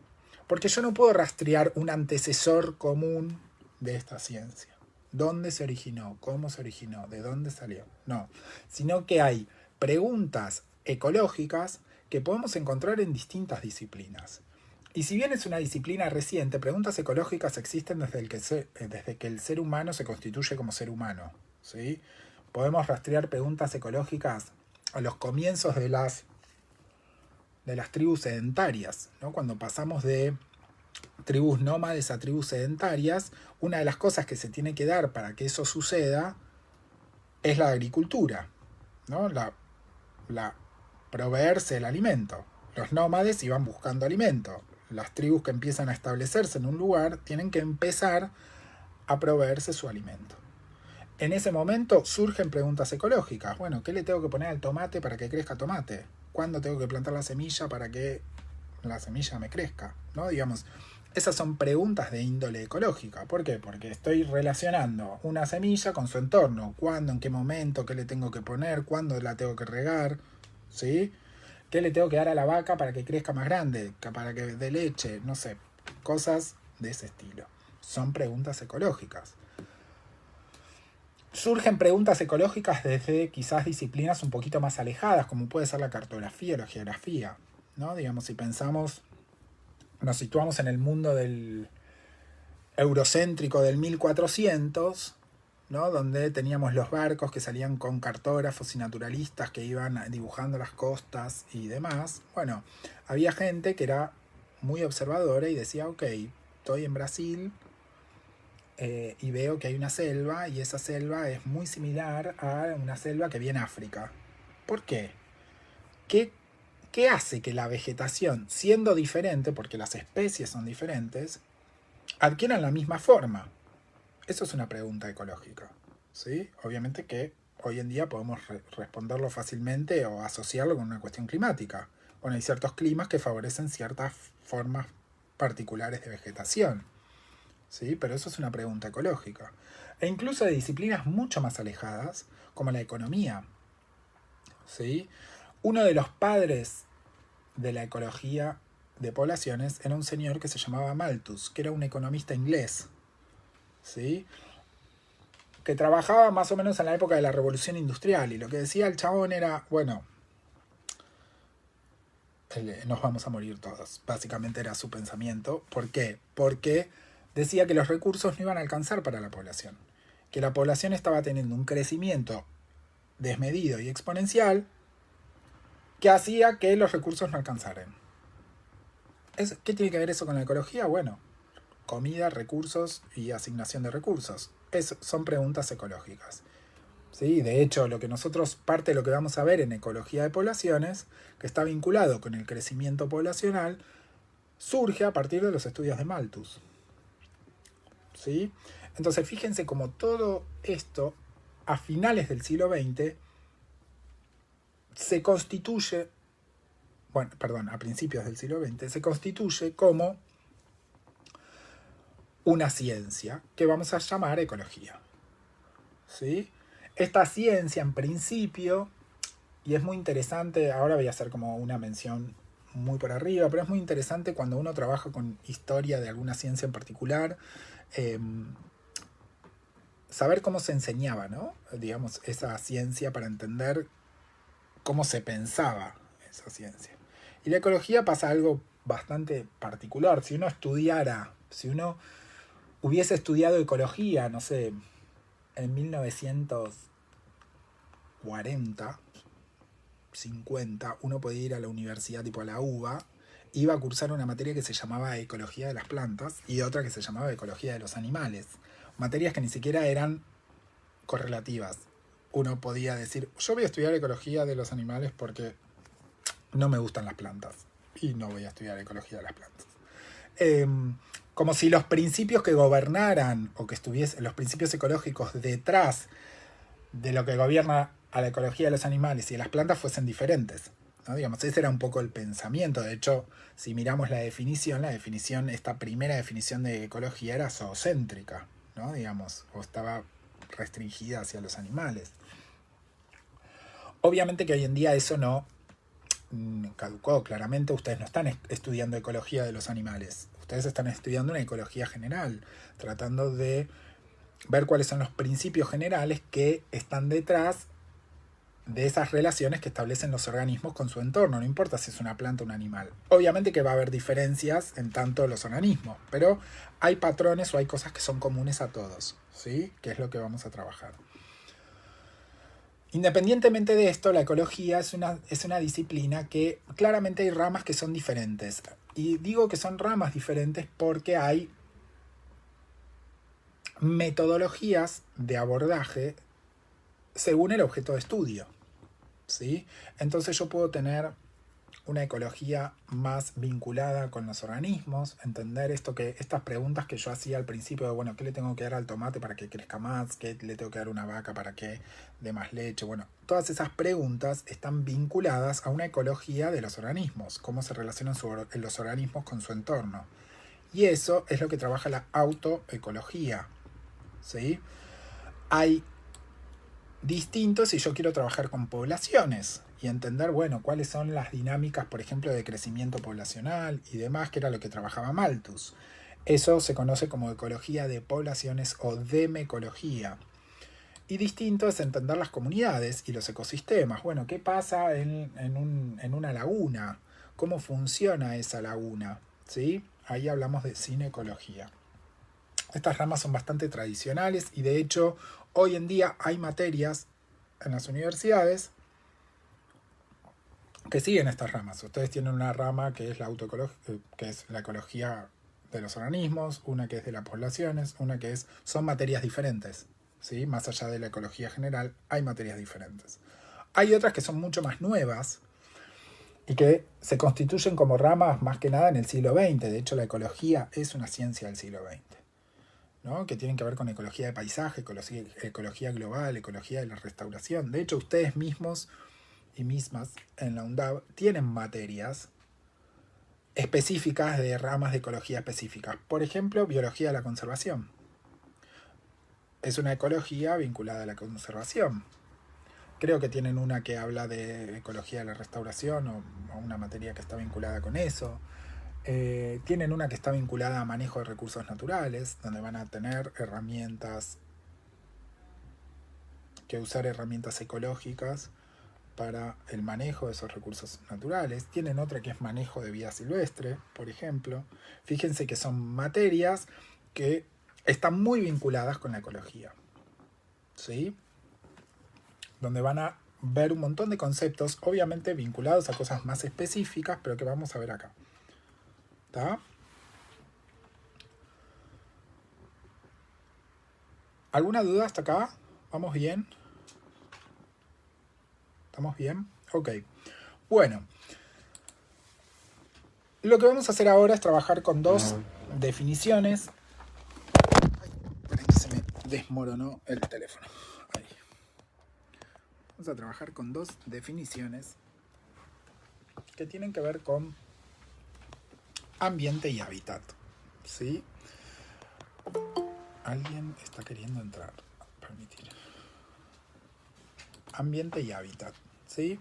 Porque yo no puedo rastrear un antecesor común de esta ciencia. ¿Dónde se originó? ¿Cómo se originó? ¿De dónde salió? No, sino que hay preguntas ecológicas que podemos encontrar en distintas disciplinas. Y si bien es una disciplina reciente, preguntas ecológicas existen desde que el ser humano se constituye como ser humano. ¿Sí? Podemos rastrear preguntas ecológicas a los comienzos de las tribus sedentarias, ¿no? Cuando pasamos de tribus nómades a tribus sedentarias, una de las cosas que se tiene que dar para que eso suceda es la agricultura, ¿no? La proveerse el alimento. Los nómades iban buscando alimento. Las tribus que empiezan a establecerse en un lugar tienen que empezar a proveerse su alimento. En ese momento surgen preguntas ecológicas. Bueno, ¿qué le tengo que poner al tomate para que crezca tomate? ¿Cuándo tengo que plantar la semilla para que la semilla me crezca? ¿No? Digamos, esas son preguntas de índole ecológica. ¿Por qué? Porque estoy relacionando una semilla con su entorno. ¿Cuándo? ¿En qué momento? ¿Qué le tengo que poner? ¿Cuándo la tengo que regar? ¿Sí? ¿Qué le tengo que dar a la vaca para que crezca más grande? Para que dé leche, no sé, cosas de ese estilo. Son preguntas ecológicas. Surgen preguntas ecológicas desde quizás disciplinas un poquito más alejadas, como puede ser la cartografía o la geografía, ¿no? Digamos, si pensamos, nos situamos en el mundo del eurocéntrico del 1400, ¿no? Donde teníamos los barcos que salían con cartógrafos y naturalistas que iban dibujando las costas y demás. Bueno, había gente que era muy observadora y decía, ok, estoy en Brasil y veo que hay una selva y esa selva es muy similar a una selva que vi en África. ¿Por qué? ¿Qué ¿qué hace que la vegetación, siendo diferente, porque las especies son diferentes, adquieran la misma forma? Eso es una pregunta ecológica, ¿sí? Obviamente que hoy en día podemos responderlo fácilmente o asociarlo con una cuestión climática. Bueno, hay ciertos climas que favorecen ciertas formas particulares de vegetación, ¿sí? Pero eso es una pregunta ecológica. E incluso de disciplinas mucho más alejadas, como la economía, ¿sí? Uno de los padres de la ecología de poblaciones era un señor que se llamaba Malthus, que era un economista inglés, ¿sí? Que trabajaba más o menos en la época de la Revolución Industrial, y lo que decía el chabón era, bueno, nos vamos a morir todos. Básicamente era su pensamiento. ¿Por qué? Porque decía que los recursos no iban a alcanzar para la población, que la población estaba teniendo un crecimiento desmedido y exponencial que hacía que los recursos no alcanzaran. ¿Qué tiene que ver eso con la ecología? Bueno, comida, recursos y asignación de recursos. Son preguntas ecológicas. ¿Sí? De hecho, parte de lo que vamos a ver en ecología de poblaciones, que está vinculado con el crecimiento poblacional, surge a partir de los estudios de Malthus. ¿Sí? Entonces, fíjense cómo todo esto, a finales del siglo XX, a principios del siglo XX, se constituye como una ciencia que vamos a llamar ecología. ¿Sí? Esta ciencia, en principio, y es muy interesante, ahora voy a hacer como una mención muy por arriba, pero es muy interesante cuando uno trabaja con historia de alguna ciencia en particular, saber cómo se enseñaba, ¿no? Digamos, esa ciencia, para entender cómo se pensaba esa ciencia. Y la ecología pasa algo bastante particular. Si uno hubiese estudiado ecología, no sé, en 1940, 50, uno podía ir a la universidad, tipo a la UBA, iba a cursar una materia que se llamaba Ecología de las Plantas y otra que se llamaba Ecología de los Animales. Materias que ni siquiera eran correlativas. Uno podía decir, yo voy a estudiar Ecología de los Animales porque no me gustan las plantas y no voy a estudiar Ecología de las Plantas. Como si los principios que gobernaran o que estuviesen los principios ecológicos detrás de lo que gobierna a la ecología de los animales y de las plantas fuesen diferentes, ¿no? Digamos, ese era un poco el pensamiento. De hecho, si miramos la definición, esta primera definición de ecología era zoocéntrica, ¿no? Digamos, o estaba restringida hacia los animales. Obviamente que hoy en día eso no caducó. Claramente ustedes no están estudiando ecología de los animales. Ustedes están estudiando una ecología general, tratando de ver cuáles son los principios generales que están detrás de esas relaciones que establecen los organismos con su entorno. No importa si es una planta o un animal. Obviamente que va a haber diferencias en tanto los organismos, pero hay patrones o hay cosas que son comunes a todos, ¿sí? Que es lo que vamos a trabajar. Independientemente de esto, la ecología es una disciplina que claramente hay ramas que son diferentes. Y digo que son ramas diferentes porque hay metodologías de abordaje según el objeto de estudio, ¿sí? Entonces yo puedo tener una ecología más vinculada con los organismos, entender estas preguntas que yo hacía al principio de, bueno, ¿qué le tengo que dar al tomate para que crezca más? ¿Qué le tengo que dar a una vaca para que dé más leche? Bueno, todas esas preguntas están vinculadas a una ecología de los organismos, cómo se relacionan los organismos con su entorno. Y eso es lo que trabaja la autoecología, ¿sí? Hay distintos si yo quiero trabajar con poblaciones y entender, bueno, cuáles son las dinámicas, por ejemplo, de crecimiento poblacional y demás, que era lo que trabajaba Malthus. Eso se conoce como ecología de poblaciones o demecología. Y distinto es entender las comunidades y los ecosistemas. Bueno, ¿qué pasa en una laguna? ¿Cómo funciona esa laguna? ¿Sí? Ahí hablamos de cinecología. Estas ramas son bastante tradicionales y de hecho hoy en día hay materias en las universidades que siguen estas ramas. Ustedes tienen una rama que es que es la ecología de los organismos, una que es de las poblaciones, una que son materias diferentes, ¿sí? Más allá de la ecología general, hay materias diferentes. Hay otras que son mucho más nuevas, y que se constituyen como ramas más que nada en el siglo XX. De hecho, la ecología es una ciencia del siglo XX, ¿no? Que tienen que ver con ecología de paisaje, ecología global, ecología de la restauración. De hecho, ustedes mismos y mismas en la UNDAV tienen materias específicas de ramas de ecología específicas. Por ejemplo, biología de la conservación. Es una ecología vinculada a la conservación. Creo que tienen una que habla de ecología de la restauración o una materia que está vinculada con eso. Tienen una que está vinculada a manejo de recursos naturales, donde van a tener herramientas, que usar herramientas ecológicas para el manejo de esos recursos naturales. Tienen otra que es manejo de vida silvestre, por ejemplo. Fíjense que son materias que están muy vinculadas con la ecología, ¿sí? Donde van a ver un montón de conceptos, obviamente vinculados a cosas más específicas, pero que vamos a ver acá. ¿Está? ¿Alguna duda hasta acá? ¿Vamos bien? ¿Estamos bien? Ok. Bueno. Lo que vamos a hacer ahora es trabajar con dos definiciones. Ay, esperen que se me desmoronó el teléfono. Ahí. Vamos a trabajar con dos definiciones que tienen que ver con ambiente y hábitat. ¿Sí? Alguien está queriendo entrar. Permitir. Ambiente y hábitat. ¿Sí?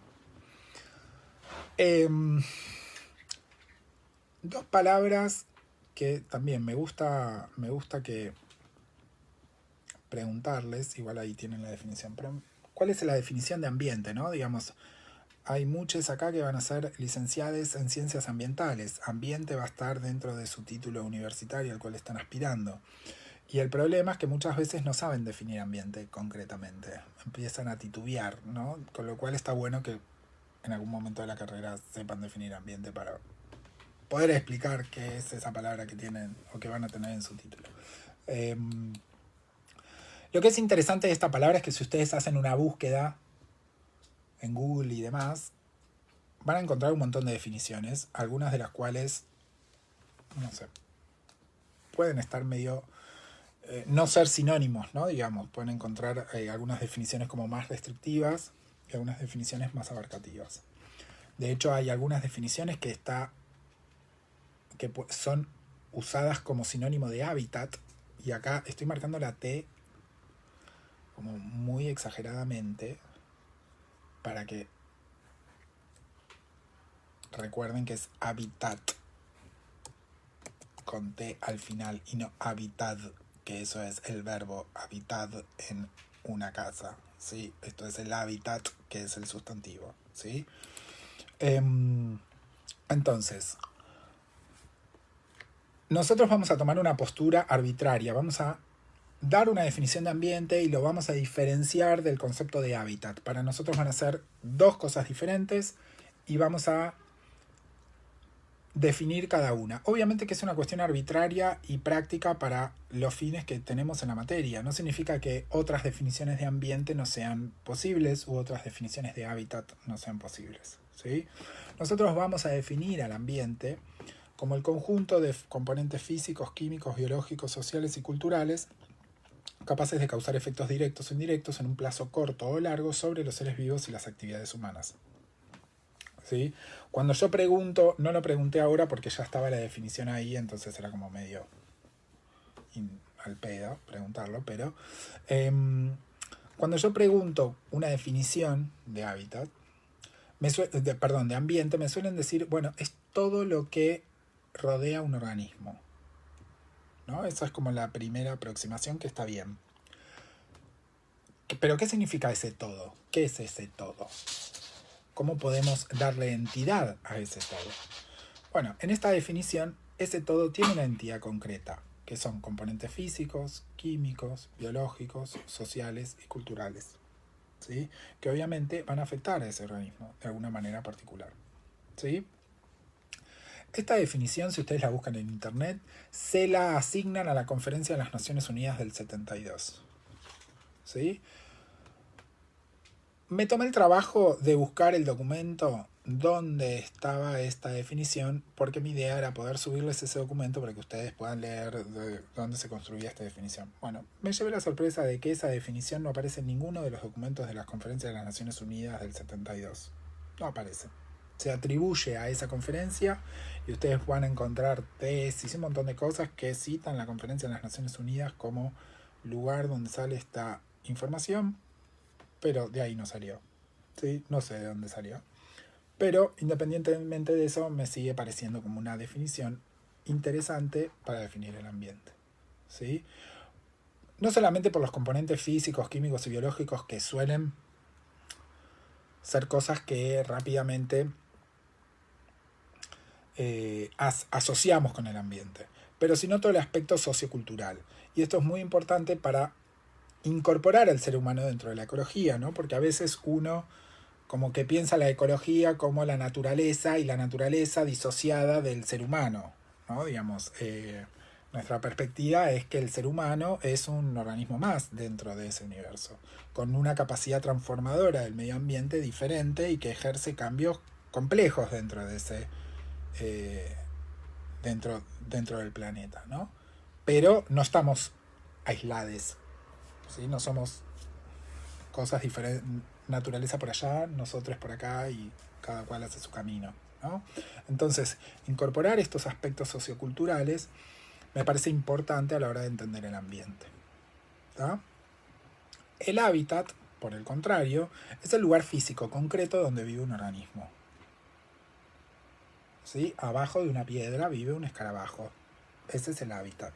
Dos palabras que también me gusta que preguntarles, igual ahí tienen la definición, pero ¿cuál es la definición de ambiente, no? Digamos, hay muchos acá que van a ser licenciados en ciencias ambientales. Ambiente va a estar dentro de su título universitario al cual están aspirando. Y el problema es que muchas veces no saben definir ambiente concretamente. Empiezan a titubear, ¿no? Con lo cual está bueno que en algún momento de la carrera sepan definir ambiente para poder explicar qué es esa palabra que tienen o que van a tener en su título. Lo que es interesante de esta palabra es que si ustedes hacen una búsqueda en Google y demás, van a encontrar un montón de definiciones, algunas de las cuales, no sé, pueden estar medio... no ser sinónimos, ¿no? Digamos, pueden encontrar algunas definiciones como más restrictivas y algunas definiciones más abarcativas. De hecho, hay algunas definiciones que son usadas como sinónimo de hábitat, y acá estoy marcando la T como muy exageradamente para que recuerden que es hábitat con T al final y no hábitat, que eso es el verbo habitar en una casa, ¿sí? Esto es el hábitat, que es el sustantivo, ¿sí? Entonces, nosotros vamos a tomar una postura arbitraria, vamos a dar una definición de ambiente y lo vamos a diferenciar del concepto de hábitat. Para nosotros van a ser dos cosas diferentes y vamos a definir cada una. Obviamente que es una cuestión arbitraria y práctica para los fines que tenemos en la materia. No significa que otras definiciones de ambiente no sean posibles u otras definiciones de hábitat no sean posibles, ¿sí? Nosotros vamos a definir al ambiente como el conjunto de componentes físicos, químicos, biológicos, sociales y culturales capaces de causar efectos directos o indirectos en un plazo corto o largo sobre los seres vivos y las actividades humanas. ¿Sí? Cuando yo pregunto, no lo pregunté ahora porque ya estaba la definición ahí, entonces era como medio al pedo preguntarlo, pero cuando yo pregunto una definición de hábitat, de ambiente, me suelen decir, bueno, es todo lo que rodea un organismo, ¿no? Esa es como la primera aproximación, que está bien. Pero ¿qué significa ese todo? ¿Qué es ese todo? ¿Cómo podemos darle entidad a ese todo? Bueno, en esta definición, ese todo tiene una entidad concreta, que son componentes físicos, químicos, biológicos, sociales y culturales, ¿sí? Que obviamente van a afectar a ese organismo de alguna manera particular, ¿sí? Esta definición, si ustedes la buscan en internet, se la asignan a la Conferencia de las Naciones Unidas del 72, ¿sí? Me tomé el trabajo de buscar el documento donde estaba esta definición, porque mi idea era poder subirles ese documento para que ustedes puedan leer de dónde se construía esta definición. Bueno, me llevé la sorpresa de que esa definición no aparece en ninguno de los documentos de las conferencias de las Naciones Unidas del 72. No aparece. Se atribuye a esa conferencia y ustedes van a encontrar tesis y un montón de cosas que citan la conferencia de las Naciones Unidas como lugar donde sale esta información, pero de ahí no salió. ¿Sí? No sé de dónde salió. Pero independientemente de eso, me sigue pareciendo como una definición interesante para definir el ambiente. ¿Sí? No solamente por los componentes físicos, químicos y biológicos que suelen ser cosas que rápidamente asociamos con el ambiente, pero sino todo el aspecto sociocultural. Y esto es muy importante para incorporar al ser humano dentro de la ecología, ¿no? Porque a veces uno como que piensa la ecología como la naturaleza y la naturaleza disociada del ser humano, ¿no? Digamos, nuestra perspectiva es que el ser humano es un organismo más dentro de ese universo, con una capacidad transformadora del medio ambiente diferente y que ejerce cambios complejos dentro de ese dentro del planeta, ¿no? Pero no estamos aislados, ¿sí? No somos cosas diferentes, naturaleza por allá, nosotros por acá y cada cual hace su camino, ¿no? Entonces, incorporar estos aspectos socioculturales me parece importante a la hora de entender el ambiente, ¿tá? El hábitat, por el contrario, es el lugar físico concreto donde vive un organismo. ¿Sí? Abajo de una piedra vive un escarabajo. Ese es el hábitat.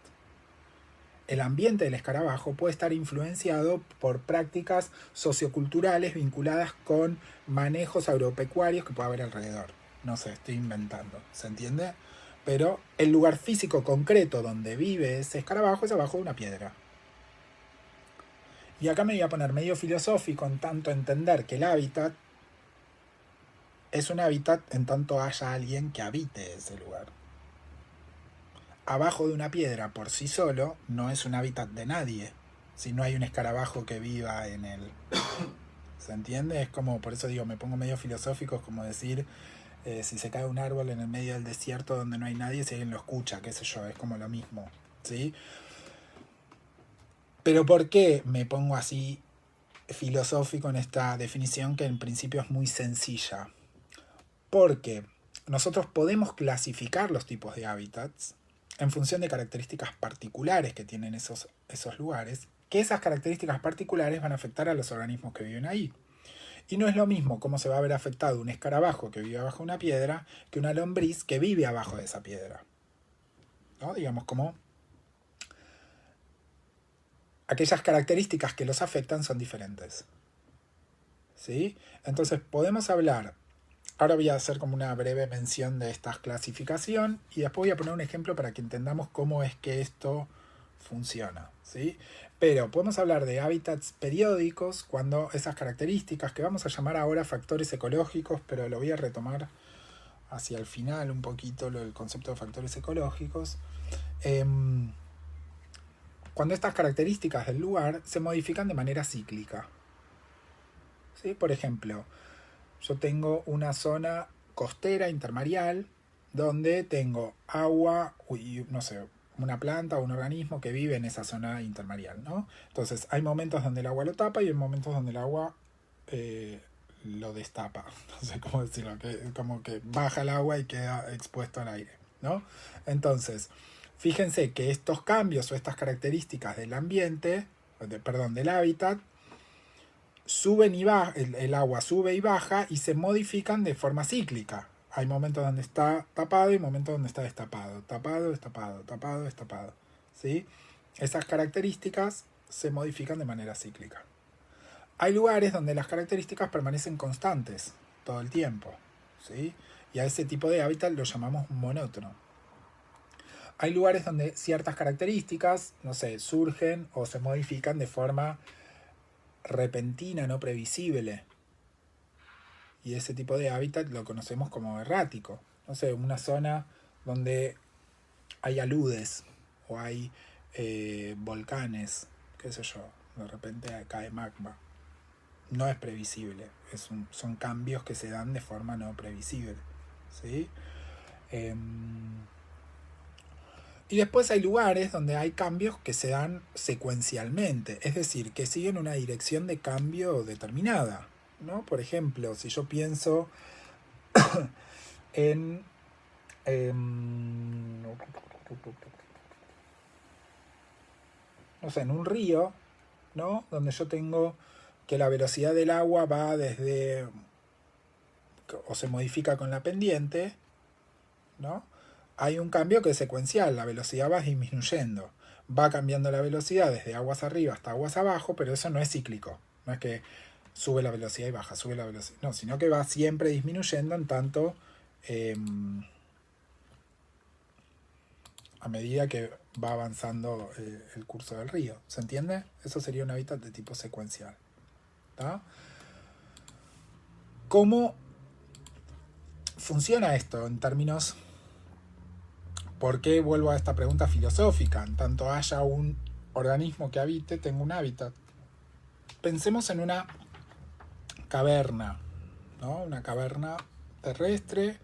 El ambiente del escarabajo puede estar influenciado por prácticas socioculturales vinculadas con manejos agropecuarios que puede haber alrededor. No sé, estoy inventando, ¿se entiende? Pero el lugar físico concreto donde vive ese escarabajo es abajo de una piedra. Y acá me voy a poner medio filosófico en tanto entender que el hábitat es un hábitat en tanto haya alguien que habite ese lugar. Abajo de una piedra por sí solo no es un hábitat de nadie, si no hay un escarabajo que viva en él. ¿Se entiende? Es como, por eso digo, me pongo medio filosófico, es como decir, si se cae un árbol en el medio del desierto donde no hay nadie, si alguien lo escucha, qué sé yo, es como lo mismo, ¿sí? Pero ¿por qué me pongo así filosófico en esta definición que en principio es muy sencilla? Porque nosotros podemos clasificar los tipos de hábitats en función de características particulares que tienen esos lugares, que esas características particulares van a afectar a los organismos que viven ahí. Y no es lo mismo cómo se va a ver afectado un escarabajo que vive abajo de una piedra que una lombriz que vive abajo de esa piedra, ¿no? Digamos, como aquellas características que los afectan son diferentes, ¿sí? Entonces podemos hablar. Ahora voy a hacer como una breve mención de esta clasificación y después voy a poner un ejemplo para que entendamos cómo es que esto funciona, ¿sí? Pero podemos hablar de hábitats periódicos cuando esas características, que vamos a llamar ahora factores ecológicos, pero lo voy a retomar hacia el final un poquito el concepto de factores ecológicos, cuando estas características del lugar se modifican de manera cíclica, ¿sí? Por ejemplo, yo tengo una zona costera intermareal donde tengo agua y, no sé, una planta o un organismo que vive en esa zona intermareal, ¿no? Entonces hay momentos donde el agua lo tapa y hay momentos donde el agua lo destapa. No sé cómo decirlo, como que baja el agua y queda expuesto al aire, ¿no? Entonces, fíjense que estos cambios o estas características del ambiente, del hábitat, suben y bajan, el agua sube y baja y se modifican de forma cíclica. Hay momentos donde está tapado y momentos donde está destapado. Tapado, destapado, tapado, destapado, ¿sí? Esas características se modifican de manera cíclica. Hay lugares donde las características permanecen constantes todo el tiempo, ¿sí? Y a ese tipo de hábitat lo llamamos monótono. Hay lugares donde ciertas características, no sé, surgen o se modifican de forma repentina, no previsible. Y ese tipo de hábitat lo conocemos como errático. No sé, una zona donde hay aludes o hay volcanes, qué sé yo, de repente cae magma, no es previsible. Son cambios que se dan de forma no previsible. ¿Sí? Y después hay lugares donde hay cambios que se dan secuencialmente, es decir, que siguen una dirección de cambio determinada, ¿no? Por ejemplo, si yo pienso en no sé, en un río, ¿no? Donde yo tengo que la velocidad del agua va desde, o se modifica con la pendiente, ¿no? Hay un cambio que es secuencial, la velocidad va disminuyendo. Va cambiando la velocidad desde aguas arriba hasta aguas abajo, pero eso no es cíclico. No es que sube la velocidad y baja, sube la velocidad. No, sino que va siempre disminuyendo en tanto a medida que va avanzando el curso del río. ¿Se entiende? Eso sería un hábitat de tipo secuencial. ¿Tá? ¿Cómo funciona esto en términos... ¿Por qué vuelvo a esta pregunta filosófica? En tanto haya un organismo que habite, tengo un hábitat. Pensemos en una caverna, ¿no? Una caverna terrestre.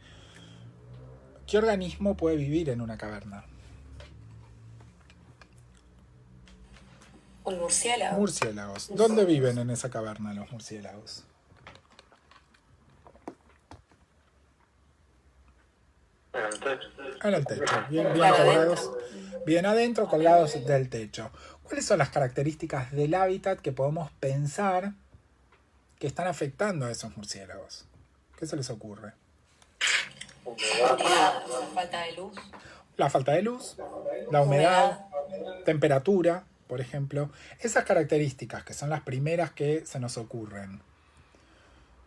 ¿Qué organismo puede vivir en una caverna? Un murciélago. Murciélagos. ¿Dónde viven en esa caverna los murciélagos? En el techo. En el techo, bien colgados, bien adentro, colgados del techo. ¿Cuáles son las características del hábitat que podemos pensar que están afectando a esos murciélagos? ¿Qué se les ocurre? La falta de luz. La falta de luz, la humedad, temperatura, por ejemplo. Esas características, que son las primeras que se nos ocurren,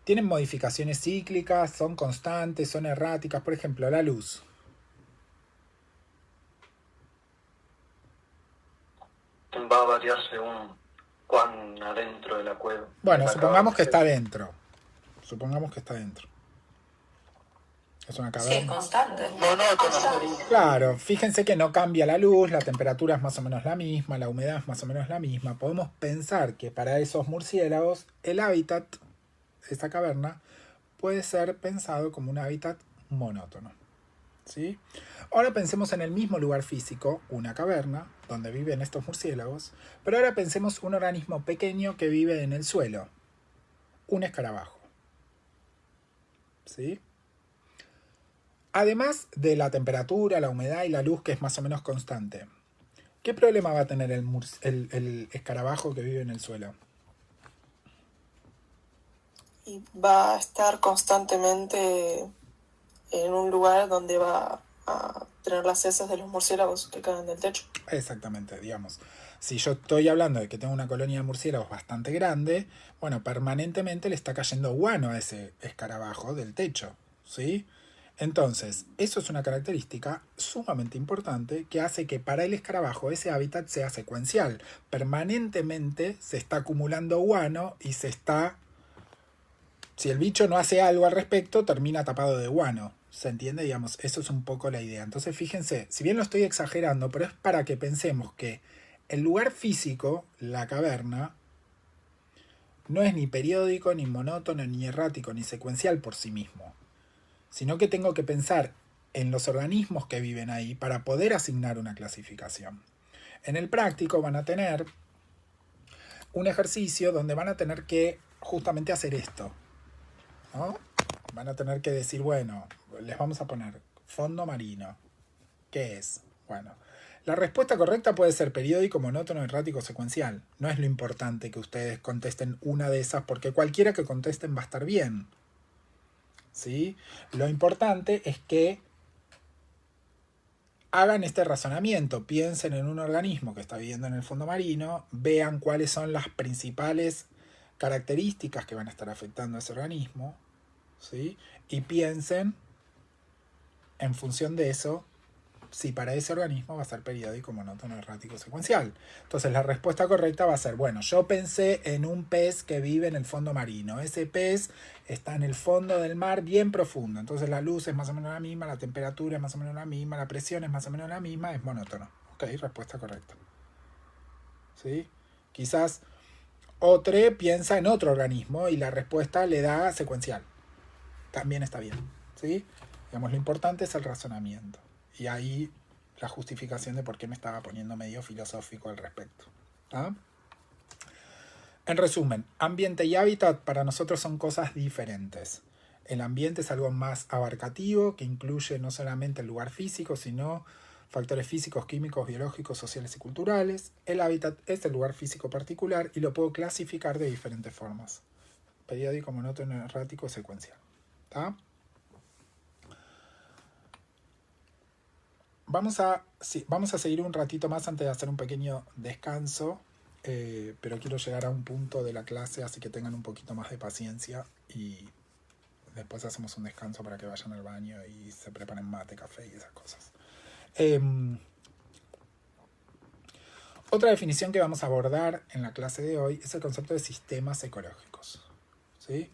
¿tienen modificaciones cíclicas? ¿Son constantes? ¿Son erráticas? Por ejemplo, la luz. Va a variar según cuán adentro de la cueva. Bueno, supongamos que está adentro. Supongamos que está adentro. Es una caverna. Sí, es constante. Claro, fíjense que no cambia la luz, la temperatura es más o menos la misma, la humedad es más o menos la misma. Podemos pensar que para esos murciélagos el hábitat, esta caverna, puede ser pensado como un hábitat monótono. ¿Sí? Ahora pensemos en el mismo lugar físico, una caverna, donde viven estos murciélagos, pero ahora pensemos un organismo pequeño que vive en el suelo, un escarabajo. ¿Sí? Además de la temperatura, la humedad y la luz, que es más o menos constante, ¿qué problema va a tener el escarabajo que vive en el suelo? Y va a estar constantemente en un lugar donde va a tener las heces de los murciélagos que caen del techo. Exactamente, digamos. Si yo estoy hablando de que tengo una colonia de murciélagos bastante grande, bueno, permanentemente le está cayendo guano a ese escarabajo del techo, ¿sí? Entonces, eso es una característica sumamente importante que hace que para el escarabajo ese hábitat sea secuencial. Permanentemente se está acumulando guano y se está... Si el bicho no hace algo al respecto, termina tapado de guano. ¿Se entiende? Digamos, eso es un poco la idea. Entonces, fíjense, si bien lo estoy exagerando, pero es para que pensemos que el lugar físico, la caverna, no es ni periódico, ni monótono, ni errático, ni secuencial por sí mismo, sino que tengo que pensar en los organismos que viven ahí para poder asignar una clasificación. En el práctico van a tener un ejercicio donde van a tener que justamente hacer esto, ¿no? Van a tener que decir, bueno, les vamos a poner fondo marino. ¿Qué es? Bueno, la respuesta correcta puede ser periódico, monótono, errático, secuencial. No es lo importante que ustedes contesten una de esas, porque cualquiera que contesten va a estar bien. ¿Sí? Lo importante es que hagan este razonamiento, piensen en un organismo que está viviendo en el fondo marino, vean cuáles son las principales características que van a estar afectando a ese organismo, ¿sí? Y piensen en función de eso si para ese organismo va a ser periódico, monótono, errático, secuencial. Entonces la respuesta correcta va a ser, bueno, yo pensé en un pez que vive en el fondo marino. Ese pez está en el fondo del mar bien profundo. Entonces la luz es más o menos la misma, la temperatura es más o menos la misma, la presión es más o menos la misma, es monótono. Ok, respuesta correcta. ¿Sí? Quizás Otro piensa en otro organismo y la respuesta le da secuencial. También está bien, ¿sí? Digamos, lo importante es el razonamiento. Y ahí la justificación de por qué me estaba poniendo medio filosófico al respecto. ¿Ah? En resumen, ambiente y hábitat para nosotros son cosas diferentes. El ambiente es algo más abarcativo, que incluye no solamente el lugar físico, sino factores físicos, químicos, biológicos, sociales y culturales. El hábitat es el lugar físico particular y lo puedo clasificar de diferentes formas. Periódico, monótono, errático, secuencial. ¿Tá? Vamos a seguir un ratito más antes de hacer un pequeño descanso, pero quiero llegar a un punto de la clase, así que tengan un poquito más de paciencia y después hacemos un descanso para que vayan al baño y se preparen mate, café y esas cosas. Otra definición que vamos a abordar en la clase de hoy es el concepto de sistemas ecológicos. ¿Sí?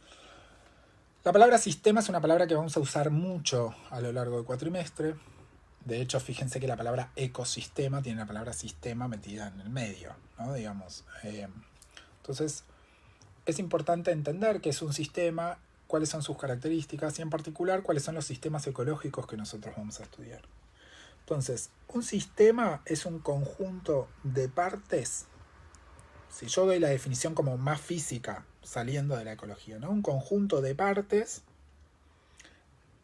La palabra sistema es una palabra que vamos a usar mucho a lo largo del cuatrimestre. De hecho, fíjense que la palabra ecosistema tiene la palabra sistema metida en el medio, ¿no? Digamos. Entonces, es importante entender qué es un sistema, cuáles son sus características y en particular cuáles son los sistemas ecológicos que nosotros vamos a estudiar. Entonces, un sistema es un conjunto de partes. Si yo doy la definición como más física, saliendo de la ecología, ¿no? Un conjunto de partes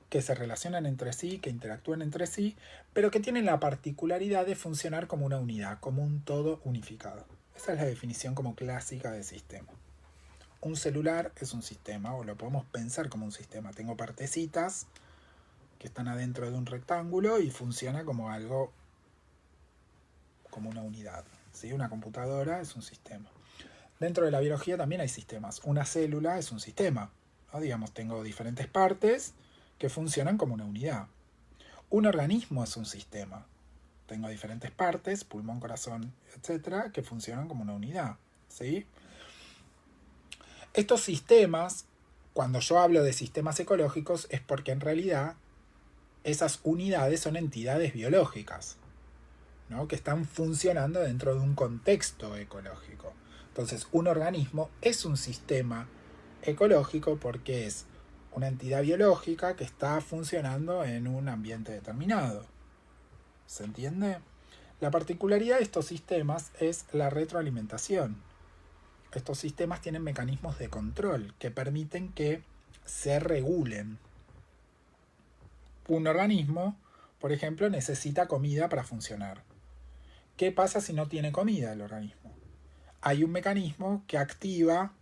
que se relacionan entre sí, que interactúan entre sí, pero que tienen la particularidad de funcionar como una unidad, como un todo unificado. Esa es la definición como clásica de sistema. Un celular es un sistema, o lo podemos pensar como un sistema. Tengo partecitas que están adentro de un rectángulo y funciona como algo, como una unidad. ¿Sí? Una computadora es un sistema. Dentro de la biología también hay sistemas. Una célula es un sistema, ¿no? Digamos, tengo diferentes partes que funcionan como una unidad. Un organismo es un sistema. Tengo diferentes partes, pulmón, corazón, etcétera, que funcionan como una unidad. ¿Sí? Estos sistemas, cuando yo hablo de sistemas ecológicos, es porque en realidad esas unidades son entidades biológicas, ¿no? Que están funcionando dentro de un contexto ecológico. Entonces, un organismo es un sistema ecológico porque es una entidad biológica que está funcionando en un ambiente determinado. ¿Se entiende? La particularidad de estos sistemas es la retroalimentación. Estos sistemas tienen mecanismos de control que permiten que se regulen. Un organismo, por ejemplo, necesita comida para funcionar. ¿Qué pasa si no tiene comida el organismo? Hay un mecanismo que activa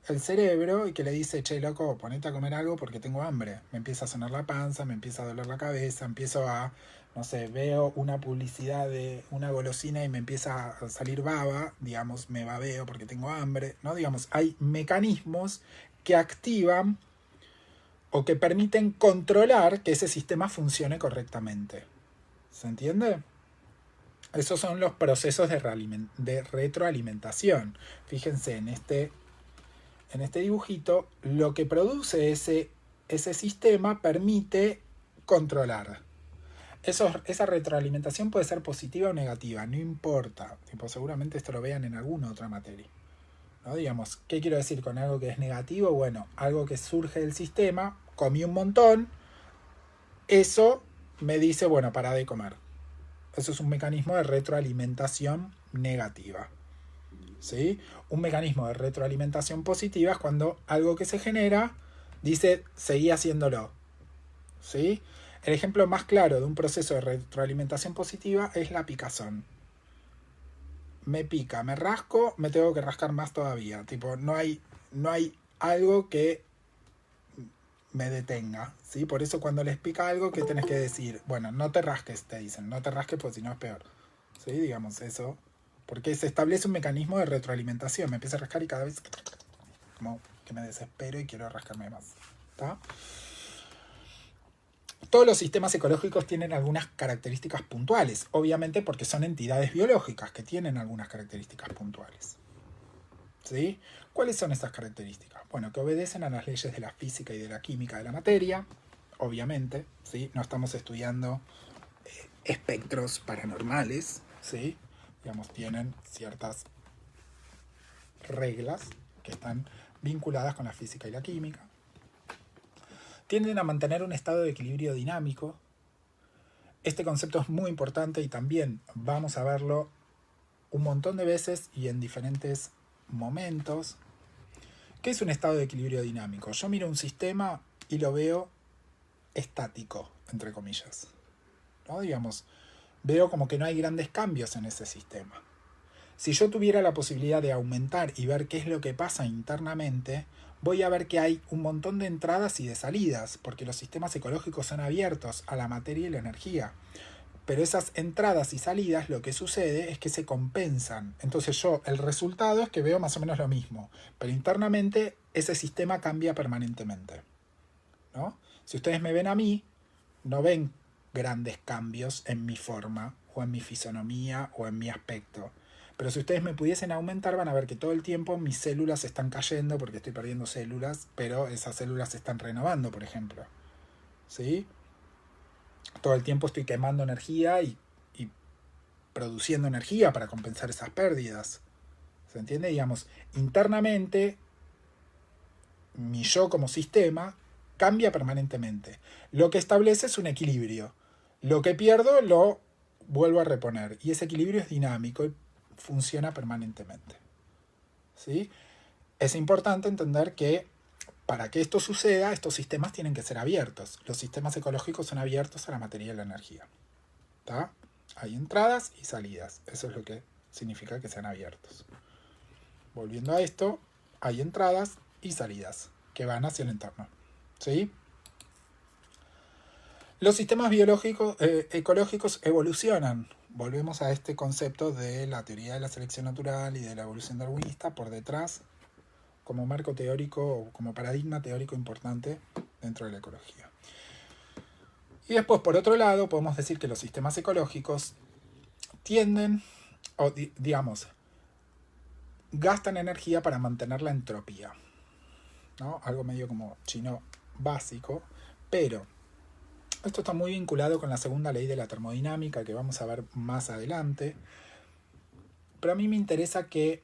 el cerebro y que le dice, che, loco, ponete a comer algo porque tengo hambre. Me empieza a sonar la panza, me empieza a doler la cabeza, empiezo a, no sé, veo una publicidad de una golosina y me empieza a salir baba, digamos, me babeo porque tengo hambre, ¿no? Digamos, hay mecanismos que activan o que permiten controlar que ese sistema funcione correctamente. ¿Se entiende? Esos son los procesos de retroalimentación. Fíjense en este dibujito, lo que produce ese sistema permite controlar. Esa retroalimentación puede ser positiva o negativa, no importa. Seguramente esto lo vean en alguna otra materia, ¿no? Digamos, ¿qué quiero decir con algo que es negativo? Bueno, algo que surge del sistema, comí un montón, eso me dice, bueno, para de comer. Eso es un mecanismo de retroalimentación negativa. ¿Sí? Un mecanismo de retroalimentación positiva es cuando algo que se genera dice, seguí haciéndolo. ¿Sí? El ejemplo más claro de un proceso de retroalimentación positiva es la picazón. Me pica, me rasco, me tengo que rascar más todavía. Tipo, no hay algo que me detenga, ¿sí? Por eso cuando les pica algo, ¿qué tenés que decir? Bueno, no te rasques, te dicen. No te rasques porque si no es peor. ¿Sí? Digamos eso. Porque se establece un mecanismo de retroalimentación. Me empiezo a rascar y cada vez como que me desespero y quiero rascarme más. ¿Está? Todos los sistemas ecológicos tienen algunas características puntuales. Obviamente porque son entidades biológicas que tienen algunas características puntuales. ¿Sí? ¿Cuáles son estas características? Bueno, que obedecen a las leyes de la física y de la química de la materia. Obviamente. ¿Sí? No estamos estudiando espectros paranormales. ¿Sí? Digamos, tienen ciertas reglas que están vinculadas con la física y la química. Tienden a mantener un estado de equilibrio dinámico. Este concepto es muy importante y también vamos a verlo un montón de veces y en diferentes momentos. ¿Qué es un estado de equilibrio dinámico? Yo miro un sistema y lo veo estático, entre comillas, ¿no? Digamos, veo como que no hay grandes cambios en ese sistema. Si yo tuviera la posibilidad de aumentar y ver qué es lo que pasa internamente, voy a ver que hay un montón de entradas y de salidas, porque los sistemas ecológicos son abiertos a la materia y la energía. Pero esas entradas y salidas, lo que sucede es que se compensan. Entonces el resultado es que veo más o menos lo mismo, pero internamente ese sistema cambia permanentemente, ¿no? Si ustedes me ven a mí, no ven grandes cambios en mi forma, o en mi fisonomía, o en mi aspecto. Pero si ustedes me pudiesen aumentar, van a ver que todo el tiempo mis células están cayendo porque estoy perdiendo células, pero esas células se están renovando, por ejemplo. ¿Sí? Todo el tiempo estoy quemando energía y produciendo energía para compensar esas pérdidas. ¿Se entiende? Digamos, internamente, mi yo como sistema cambia permanentemente. Lo que establece es un equilibrio. Lo que pierdo lo vuelvo a reponer. Y ese equilibrio es dinámico y funciona permanentemente. ¿Sí? Es importante entender que para que esto suceda, estos sistemas tienen que ser abiertos. Los sistemas ecológicos son abiertos a la materia y la energía. ¿Tá? Hay entradas y salidas. Eso es lo que significa que sean abiertos. Volviendo a esto, hay entradas y salidas que van hacia el entorno. ¿Sí? Los sistemas biológicos, ecológicos evolucionan. Volvemos a este concepto de la teoría de la selección natural y de la evolución darwinista por detrás, como marco teórico o como paradigma teórico importante dentro de la ecología. Y después, por otro lado, podemos decir que los sistemas ecológicos tienden, o digamos, gastan energía para mantener la entropía, ¿no? Algo medio como chino básico, pero esto está muy vinculado con la segunda ley de la termodinámica que vamos a ver más adelante. Pero a mí me interesa que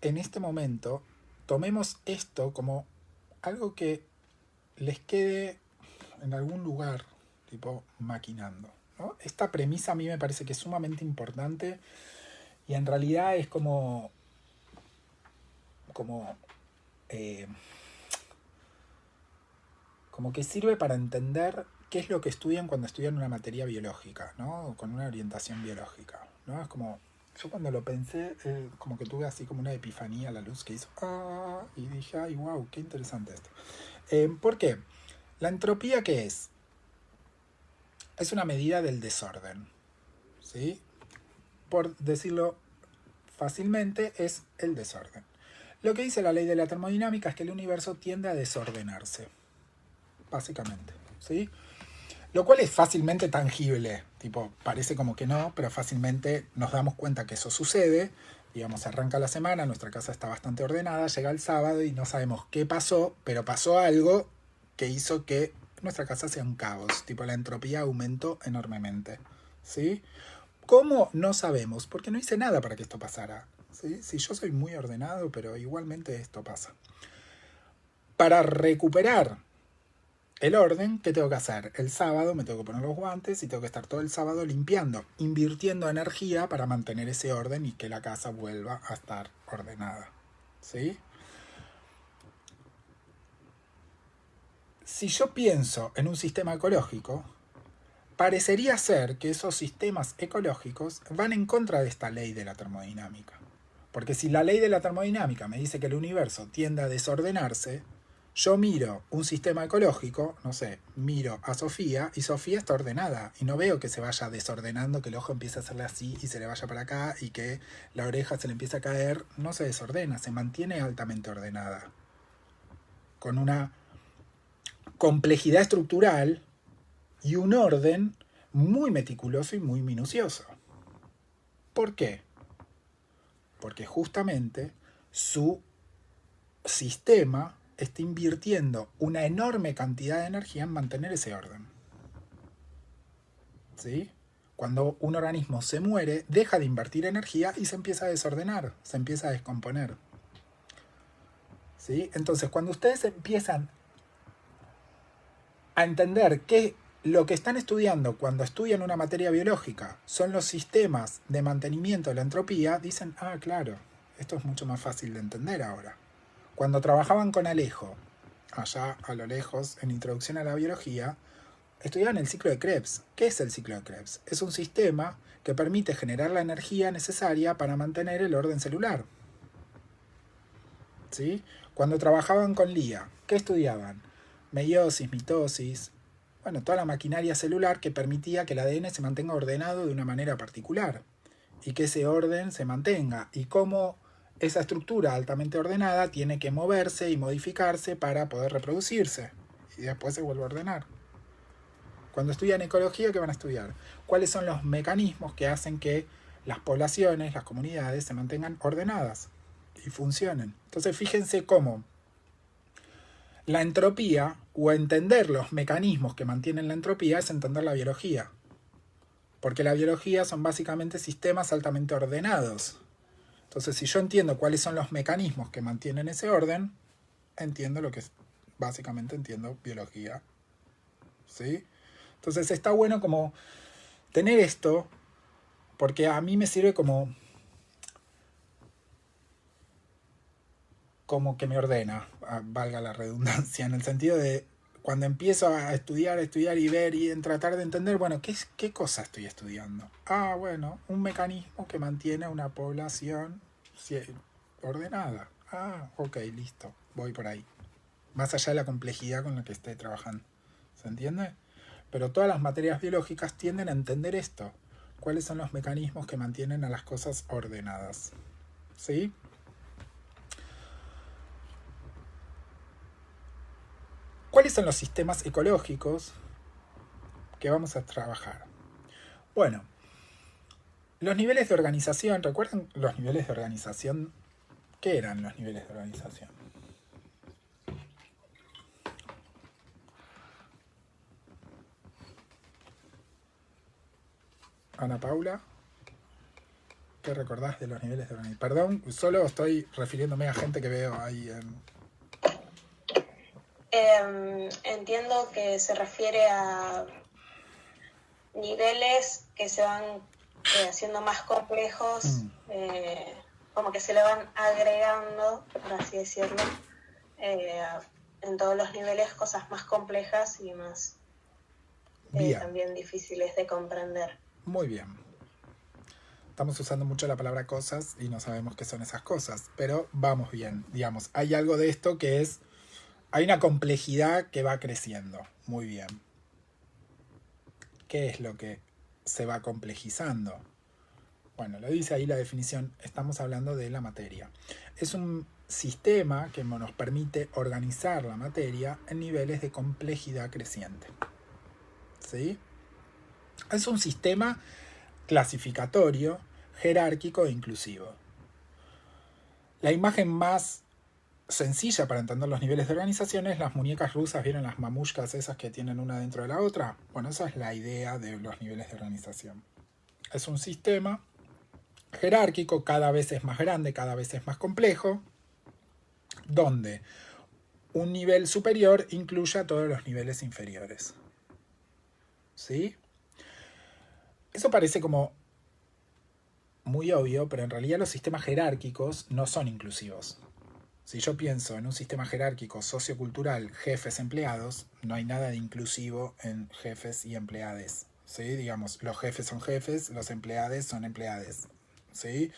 en este momento tomemos esto como algo que les quede en algún lugar, tipo maquinando, ¿no? Esta premisa a mí me parece que es sumamente importante y en realidad es como que sirve para entender qué es lo que estudian cuando estudian una materia biológica, ¿no? Con una orientación biológica, ¿no? Es como, yo cuando lo pensé, como que tuve así como una epifanía a la luz que hizo, y dije, ay, wow, qué interesante esto. ¿Por qué? La entropía, ¿qué es? Es una medida del desorden, ¿sí? Por decirlo fácilmente, es el desorden. Lo que dice la ley de la termodinámica es que el universo tiende a desordenarse, básicamente, ¿sí? Lo cual es fácilmente tangible, tipo, parece como que no, pero fácilmente nos damos cuenta que eso sucede. Digamos, arranca la semana, nuestra casa está bastante ordenada, llega el sábado y no sabemos qué pasó, pero pasó algo que hizo que nuestra casa sea un caos, tipo la entropía aumentó enormemente, ¿sí? ¿Cómo? No sabemos, porque no hice nada para que esto pasara, ¿sí? Si yo soy muy ordenado, pero igualmente esto pasa. Para recuperar el orden, ¿qué tengo que hacer? El sábado me tengo que poner los guantes y tengo que estar todo el sábado limpiando, invirtiendo energía para mantener ese orden y que la casa vuelva a estar ordenada, ¿sí? Si yo pienso en un sistema ecológico, parecería ser que esos sistemas ecológicos van en contra de esta ley de la termodinámica. Porque si la ley de la termodinámica me dice que el universo tiende a desordenarse, yo miro un sistema ecológico, no sé, miro a Sofía y Sofía está ordenada y no veo que se vaya desordenando, que el ojo empiece a hacerle así y se le vaya para acá y que la oreja se le empiece a caer. No se desordena, se mantiene altamente ordenada, con una complejidad estructural y un orden muy meticuloso y muy minucioso. ¿Por qué? Porque justamente su sistema está invirtiendo una enorme cantidad de energía en mantener ese orden. ¿Sí? Cuando un organismo se muere, deja de invertir energía y se empieza a desordenar, se empieza a descomponer. ¿Sí? Entonces, cuando ustedes empiezan a entender que lo que están estudiando cuando estudian una materia biológica son los sistemas de mantenimiento de la entropía, dicen, ah, claro, esto es mucho más fácil de entender ahora. Cuando trabajaban con Alejo, allá a lo lejos, en Introducción a la Biología, estudiaban el ciclo de Krebs. ¿Qué es el ciclo de Krebs? Es un sistema que permite generar la energía necesaria para mantener el orden celular. ¿Sí? Cuando trabajaban con Lía, ¿qué estudiaban? Meiosis, mitosis, bueno, toda la maquinaria celular que permitía que el ADN se mantenga ordenado de una manera particular y que ese orden se mantenga y cómo esa estructura altamente ordenada tiene que moverse y modificarse para poder reproducirse y después se vuelve a ordenar. Cuando estudian ecología, ¿qué van a estudiar? ¿Cuáles son los mecanismos que hacen que las poblaciones, las comunidades se mantengan ordenadas y funcionen? Entonces fíjense cómo la entropía, o entender los mecanismos que mantienen la entropía, es entender la biología. Porque la biología son básicamente sistemas altamente ordenados. Entonces, si yo entiendo cuáles son los mecanismos que mantienen ese orden, entiendo lo que es, básicamente entiendo biología. ¿Sí? Entonces está bueno como tener esto, porque a mí me sirve como que me ordena, valga la redundancia, en el sentido de cuando empiezo a estudiar y ver y en tratar de entender, bueno, ¿qué cosa estoy estudiando? Ah, bueno, un mecanismo que mantiene una población ordenada. Ah, ok, listo, voy por ahí. Más allá de la complejidad con la que esté trabajando. ¿Se entiende? Pero todas las materias biológicas tienden a entender esto. ¿Cuáles son los mecanismos que mantienen a las cosas ordenadas? ¿Sí? ¿Cuáles son los sistemas ecológicos que vamos a trabajar? Bueno, los niveles de organización, ¿recuerdan los niveles de organización? ¿Qué eran los niveles de organización? Ana Paula, ¿qué recordás de los niveles de organización? Perdón, solo estoy refiriéndome a gente que veo ahí en... Entiendo que se refiere a niveles que se van haciendo más complejos, como que se le van agregando, por así decirlo, en todos los niveles cosas más complejas y más también difíciles de comprender. Muy bien. Estamos usando mucho la palabra cosas y no sabemos qué son esas cosas, pero vamos bien, digamos, hay algo de esto que es... Hay una complejidad que va creciendo. Muy bien. ¿Qué es lo que se va complejizando? Bueno, lo dice ahí la definición. Estamos hablando de la materia. Es un sistema que nos permite organizar la materia en niveles de complejidad creciente. ¿Sí? Es un sistema clasificatorio, jerárquico e inclusivo. La imagen más sencilla para entender los niveles de organización es las muñecas rusas, ¿vieron las mamushkas esas que tienen una dentro de la otra? Bueno, esa es la idea de los niveles de organización. Es un sistema jerárquico, cada vez es más grande, cada vez es más complejo, donde un nivel superior incluye a todos los niveles inferiores. ¿Sí? Eso parece como muy obvio, pero en realidad los sistemas jerárquicos no son inclusivos. Si yo pienso en un sistema jerárquico sociocultural, jefes-empleados, no hay nada de inclusivo en jefes y empleades. ¿Sí? Digamos, los jefes son jefes, los empleades son empleades. ¿Sí?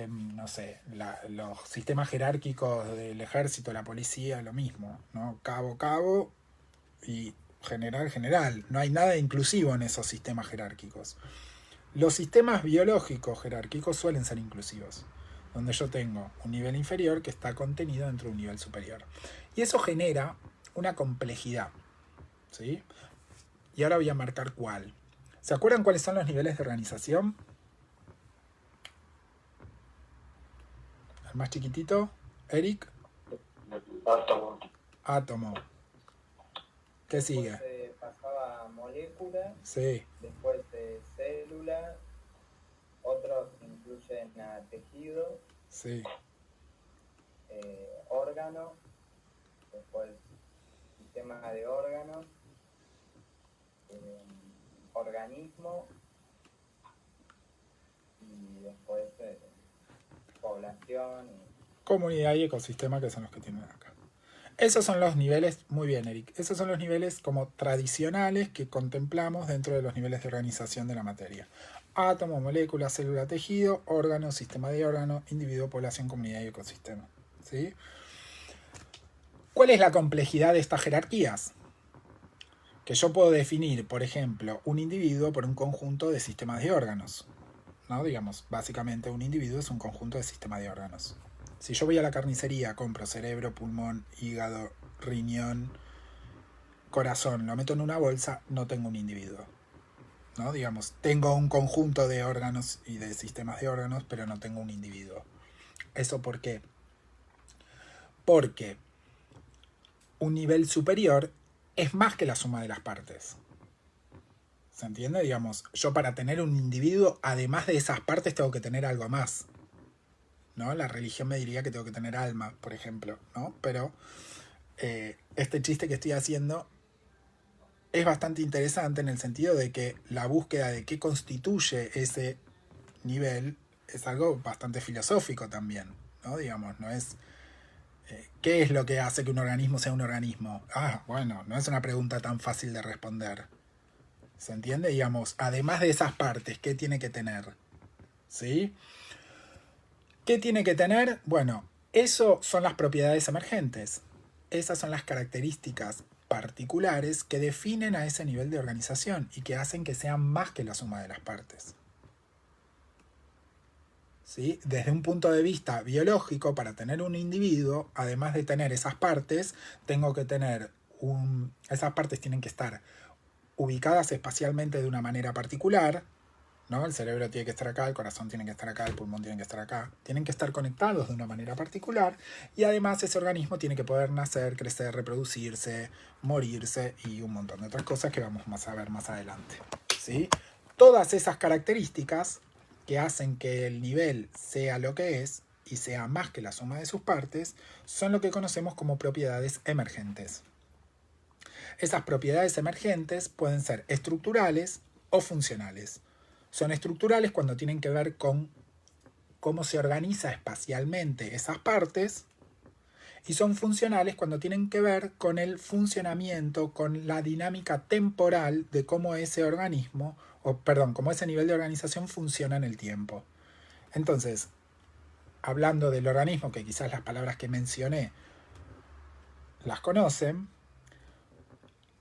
No sé, los sistemas jerárquicos del ejército, la policía, lo mismo, ¿no? Cabo y general. No hay nada inclusivo en esos sistemas jerárquicos. Los sistemas biológicos jerárquicos suelen ser inclusivos, donde yo tengo un nivel inferior que está contenido dentro de un nivel superior. Y eso genera una complejidad. ¿Sí? Y ahora voy a marcar cuál. ¿Se acuerdan cuáles son los niveles de organización? El más chiquitito, Eric. Átomo. ¿Qué sigue? Después pasaba a molécula, Sí. después de célula, otros incluyen a tejido, Sí. órgano, después sistema de órganos, organismo y después población. Comunidad y ecosistema, que son los que tienen acá. Esos son los niveles, muy bien Eric, esos son los niveles como tradicionales que contemplamos dentro de los niveles de organización de la materia. Átomo, molécula, célula, tejido, órgano, sistema de órgano, individuo, población, comunidad y ecosistema. ¿Sí? ¿Cuál es la complejidad de estas jerarquías? Que yo puedo definir, por ejemplo, un individuo por un conjunto de sistemas de órganos. ¿No? Digamos, básicamente un individuo es un conjunto de sistemas de órganos. Si yo voy a la carnicería, compro cerebro, pulmón, hígado, riñón, corazón, lo meto en una bolsa, no tengo un individuo. ¿No? Digamos, tengo un conjunto de órganos y de sistemas de órganos, pero no tengo un individuo. ¿Eso por qué? Porque un nivel superior es más que la suma de las partes. ¿Se entiende? Digamos, yo para tener un individuo, además de esas partes, tengo que tener algo más. ¿No? La religión me diría que tengo que tener alma, por ejemplo, ¿no? Pero este chiste que estoy haciendo es bastante interesante en el sentido de que la búsqueda de qué constituye ese nivel es algo bastante filosófico también, ¿no? Digamos, no es ¿qué es lo que hace que un organismo sea un organismo? Bueno, no es una pregunta tan fácil de responder. ¿Se entiende? Digamos, además de esas partes, ¿qué tiene que tener? ¿Sí? ¿Qué tiene que tener? Bueno, eso son las propiedades emergentes. Esas son las características particulares que definen a ese nivel de organización y que hacen que sean más que la suma de las partes. ¿Sí? Desde un punto de vista biológico, para tener un individuo, además de tener esas partes, tengo que tener esas partes tienen que estar ubicadas espacialmente de una manera particular, ¿no? El cerebro tiene que estar acá, el corazón tiene que estar acá, el pulmón tiene que estar acá. Tienen que estar conectados de una manera particular y además ese organismo tiene que poder nacer, crecer, reproducirse, morirse y un montón de otras cosas que vamos a ver más adelante. ¿Sí? Todas esas características que hacen que el nivel sea lo que es y sea más que la suma de sus partes son lo que conocemos como propiedades emergentes. Esas propiedades emergentes pueden ser estructurales o funcionales. Son estructurales cuando tienen que ver con cómo se organiza espacialmente esas partes y son funcionales cuando tienen que ver con el funcionamiento, con la dinámica temporal de cómo ese organismo, cómo ese nivel de organización funciona en el tiempo. Entonces, hablando del organismo, que quizás las palabras que mencioné las conocen,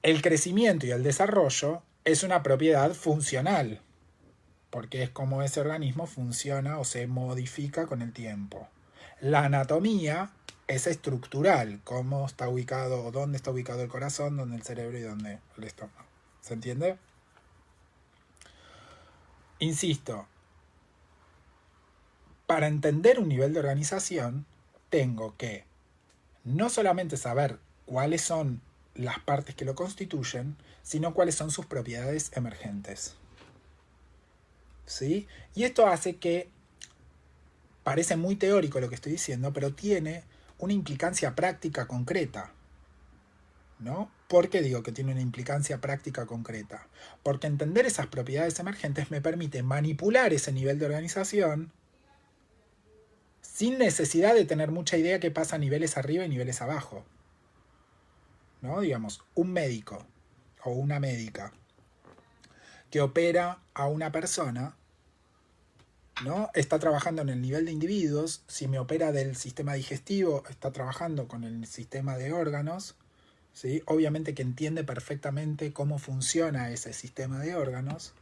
el crecimiento y el desarrollo es una propiedad funcional, porque es como ese organismo funciona o se modifica con el tiempo. La anatomía es estructural, cómo está ubicado, dónde está ubicado el corazón, dónde el cerebro y dónde el estómago. ¿Se entiende? Insisto, para entender un nivel de organización, tengo que no solamente saber cuáles son las partes que lo constituyen, sino cuáles son sus propiedades emergentes. ¿Sí? Y esto hace que parece muy teórico lo que estoy diciendo, pero tiene una implicancia práctica concreta. ¿No? ¿Por qué digo que tiene una implicancia práctica concreta? Porque entender esas propiedades emergentes me permite manipular ese nivel de organización sin necesidad de tener mucha idea qué pasa a niveles arriba y niveles abajo. ¿No? Digamos, un médico o una médica que opera a una persona, ¿no? Está trabajando en el nivel de individuos. Si me opera del sistema digestivo, está trabajando con el sistema de órganos, ¿sí? Obviamente que entiende perfectamente cómo funciona ese sistema de órganos,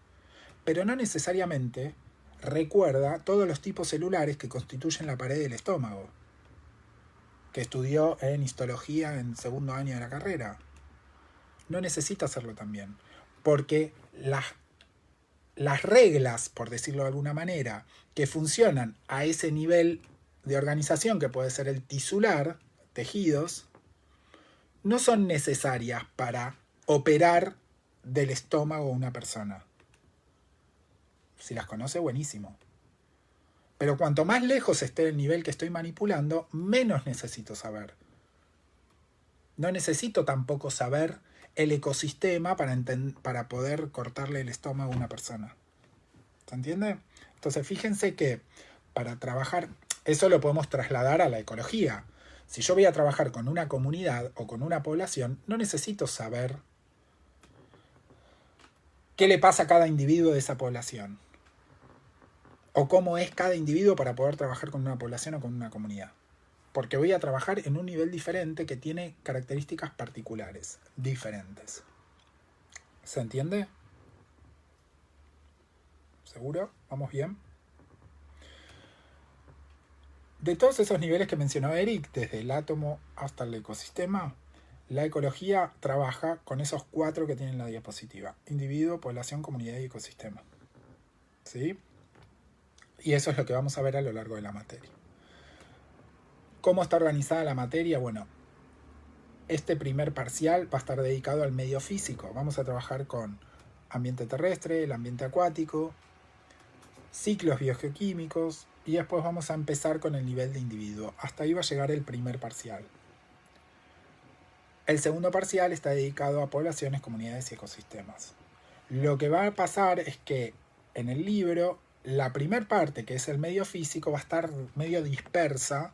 pero no necesariamente recuerda todos los tipos celulares que constituyen la pared del estómago, que estudió en histología en segundo año de la carrera. No necesita hacerlo también, porque las reglas, por decirlo de alguna manera, que funcionan a ese nivel de organización, que puede ser el tisular, tejidos, no son necesarias para operar del estómago a una persona. Si las conoce, buenísimo. Pero cuanto más lejos esté el nivel que estoy manipulando, menos necesito saber. No necesito tampoco saber el ecosistema para poder cortarle el estómago a una persona. ¿Se entiende? Entonces fíjense que para trabajar, eso lo podemos trasladar a la ecología. Si yo voy a trabajar con una comunidad o con una población, no necesito saber qué le pasa a cada individuo de esa población. O cómo es cada individuo para poder trabajar con una población o con una comunidad. Porque voy a trabajar en un nivel diferente que tiene características particulares, diferentes. ¿Se entiende? ¿Seguro? ¿Vamos bien? De todos esos niveles que mencionó Eric, desde el átomo hasta el ecosistema, la ecología trabaja con esos 4 que tiene en la diapositiva. Individuo, población, comunidad y ecosistema. ¿Sí? Y eso es lo que vamos a ver a lo largo de la materia. ¿Cómo está organizada la materia? Bueno, este primer parcial va a estar dedicado al medio físico. Vamos a trabajar con ambiente terrestre, el ambiente acuático, ciclos biogeoquímicos, y después vamos a empezar con el nivel de individuo. Hasta ahí va a llegar el primer parcial. El segundo parcial está dedicado a poblaciones, comunidades y ecosistemas. Lo que va a pasar es que en el libro, la primera parte, que es el medio físico, va a estar medio dispersa.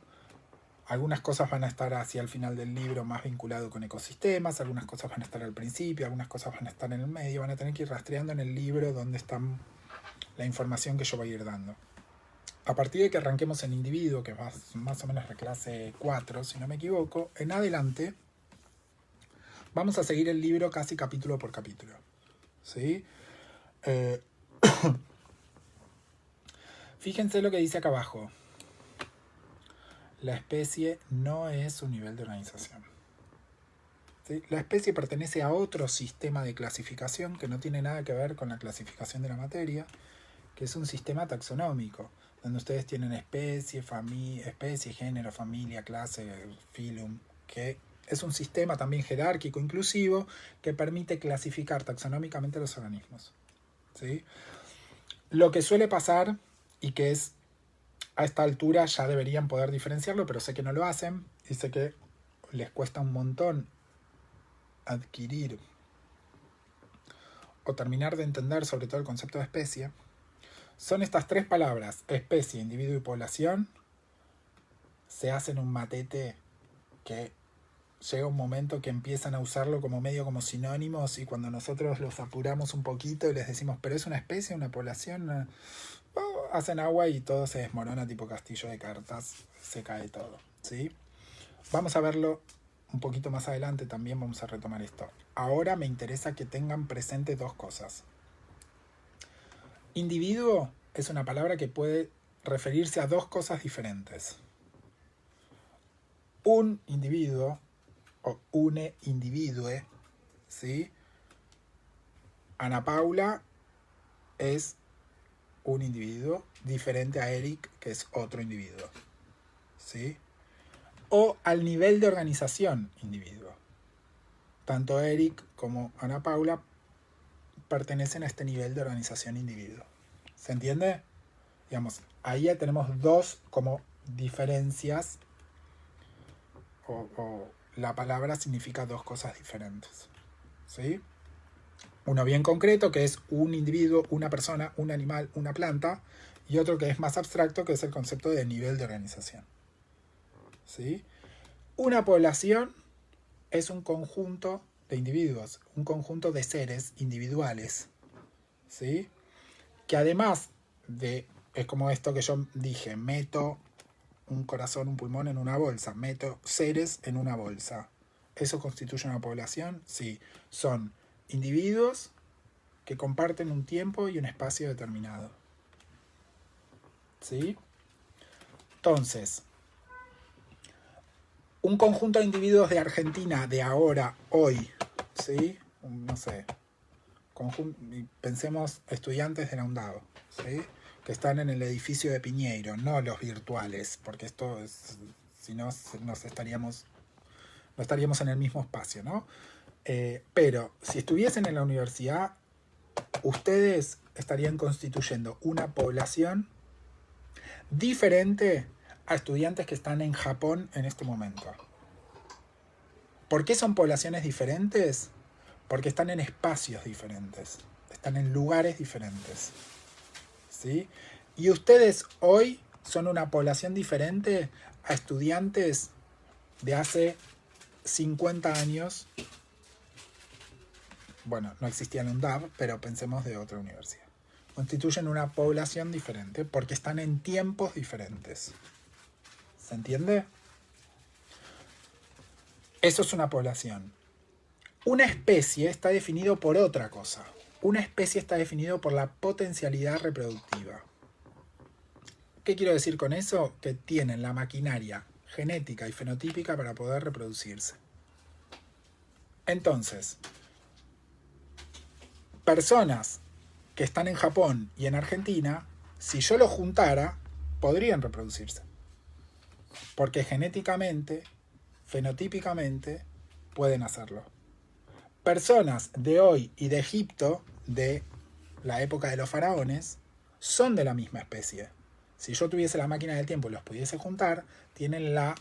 Algunas cosas van a estar hacia el final del libro más vinculado con ecosistemas, algunas cosas van a estar al principio, algunas cosas van a estar en el medio, van a tener que ir rastreando en el libro dónde está la información que yo voy a ir dando. A partir de que arranquemos en individuo, que va más o menos la clase 4, si no me equivoco, en adelante vamos a seguir el libro casi capítulo por capítulo. ¿Sí? Fíjense lo que dice acá abajo. La especie no es un nivel de organización. ¿Sí? La especie pertenece a otro sistema de clasificación que no tiene nada que ver con la clasificación de la materia, que es un sistema taxonómico, donde ustedes tienen especie, género, familia, clase, filum, que es un sistema también jerárquico, inclusivo, que permite clasificar taxonómicamente los organismos. ¿Sí? Lo que suele pasar, y que es a esta altura ya deberían poder diferenciarlo, pero sé que no lo hacen, y sé que les cuesta un montón adquirir o terminar de entender sobre todo el concepto de especie, son estas 3 palabras, especie, individuo y población, se hacen un matete que llega un momento que empiezan a usarlo como medio como sinónimos, y cuando nosotros los apuramos un poquito y les decimos, pero es una especie, una población, hacen agua y todo se desmorona tipo castillo de cartas, se cae todo, ¿sí? Vamos a verlo un poquito más adelante, también vamos a retomar esto. Ahora me interesa que tengan presente 2 cosas. Individuo es una palabra que puede referirse a 2 cosas diferentes. Un individuo o une individue, ¿sí? Ana Paula es un individuo diferente a Eric, que es otro individuo, ¿sí? O al nivel de organización individuo. Tanto Eric como Ana Paula pertenecen a este nivel de organización individuo. ¿Se entiende? Digamos, ahí ya tenemos 2 como diferencias, o la palabra significa 2 cosas diferentes, ¿sí? Uno bien concreto, que es un individuo, una persona, un animal, una planta, y otro que es más abstracto, que es el concepto de nivel de organización. ¿Sí? Una población es un conjunto de individuos, un conjunto de seres individuales, ¿sí? Que además de, es como esto que yo dije, meto un corazón, un pulmón en una bolsa, meto seres en una bolsa. ¿Eso constituye una población? Sí, son individuos que comparten un tiempo y un espacio determinado. ¿Sí? Entonces, un conjunto de individuos de Argentina de ahora, hoy, ¿sí? No sé, pensemos estudiantes de la UNDAV, ¿sí? Que están en el edificio de Piñeiro, no los virtuales, porque esto es, si no, no estaríamos en el mismo espacio, ¿no? Pero si estuviesen en la universidad, ustedes estarían constituyendo una población diferente a estudiantes que están en Japón en este momento. ¿Por qué son poblaciones diferentes? Porque están en espacios diferentes, están en lugares diferentes, ¿sí? Y ustedes hoy son una población diferente a estudiantes de hace 50 años. Bueno, no existía en UNDAV, pero pensemos de otra universidad. Constituyen una población diferente porque están en tiempos diferentes. ¿Se entiende? Eso es una población. Una especie está definido por otra cosa. Una especie está definido por la potencialidad reproductiva. ¿Qué quiero decir con eso? Que tienen la maquinaria genética y fenotípica para poder reproducirse. Entonces, personas que están en Japón y en Argentina, si yo los juntara, podrían reproducirse. Porque genéticamente, fenotípicamente, pueden hacerlo. Personas de hoy y de Egipto, de la época de los faraones, son de la misma especie. Si yo tuviese la máquina del tiempo y los pudiese juntar, tienen la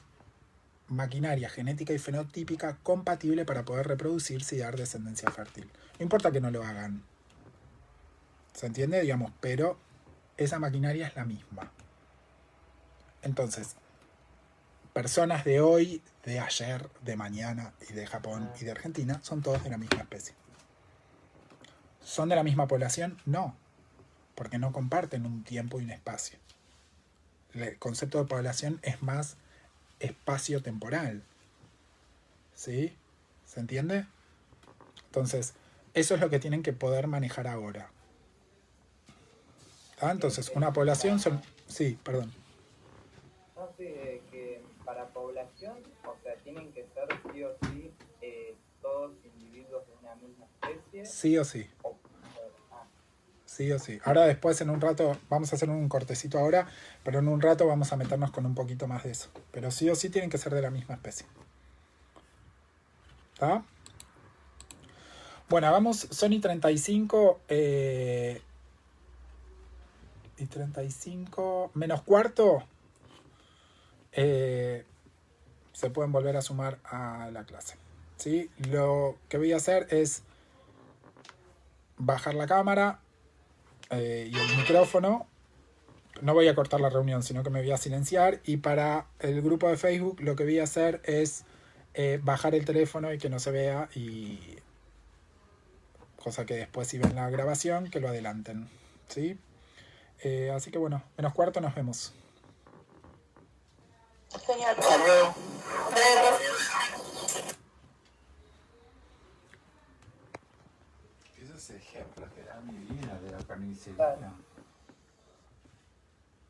maquinaria genética y fenotípica compatible para poder reproducirse y dar descendencia fértil. No importa que no lo hagan. ¿Se entiende? Digamos, pero esa maquinaria es la misma. Entonces, personas de hoy, de ayer, de mañana y de Japón y de Argentina son todos de la misma especie. ¿Son de la misma población? No, porque no comparten un tiempo y un espacio. El concepto de población es más espacio-temporal. ¿Sí? ¿Se entiende? Entonces, eso es lo que tienen que poder manejar ahora. ¿Ah? Entonces, una población son... Sí, perdón. No sé, que para población, o sea, tienen que ser sí o sí todos individuos de una misma especie. Sí o sí. Sí o sí. Ahora después, en un rato, vamos a hacer un cortecito ahora, pero en un rato vamos a meternos con un poquito más de eso. Pero sí o sí tienen que ser de la misma especie. ¿Está? Bueno, vamos, son y 35... y 35 menos cuarto. Se pueden volver a sumar a la clase. ¿Sí? Lo que voy a hacer es bajar la cámara y el micrófono. No voy a cortar la reunión, sino que me voy a silenciar. Y para el grupo de Facebook lo que voy a hacer es bajar el teléfono y que no se vea. Y cosa que después, si ven la grabación, que lo adelanten. ¿Sí? Así que bueno, menos cuarto, nos vemos. Genial. Esos ejemplos que da mi vida de la carnicería.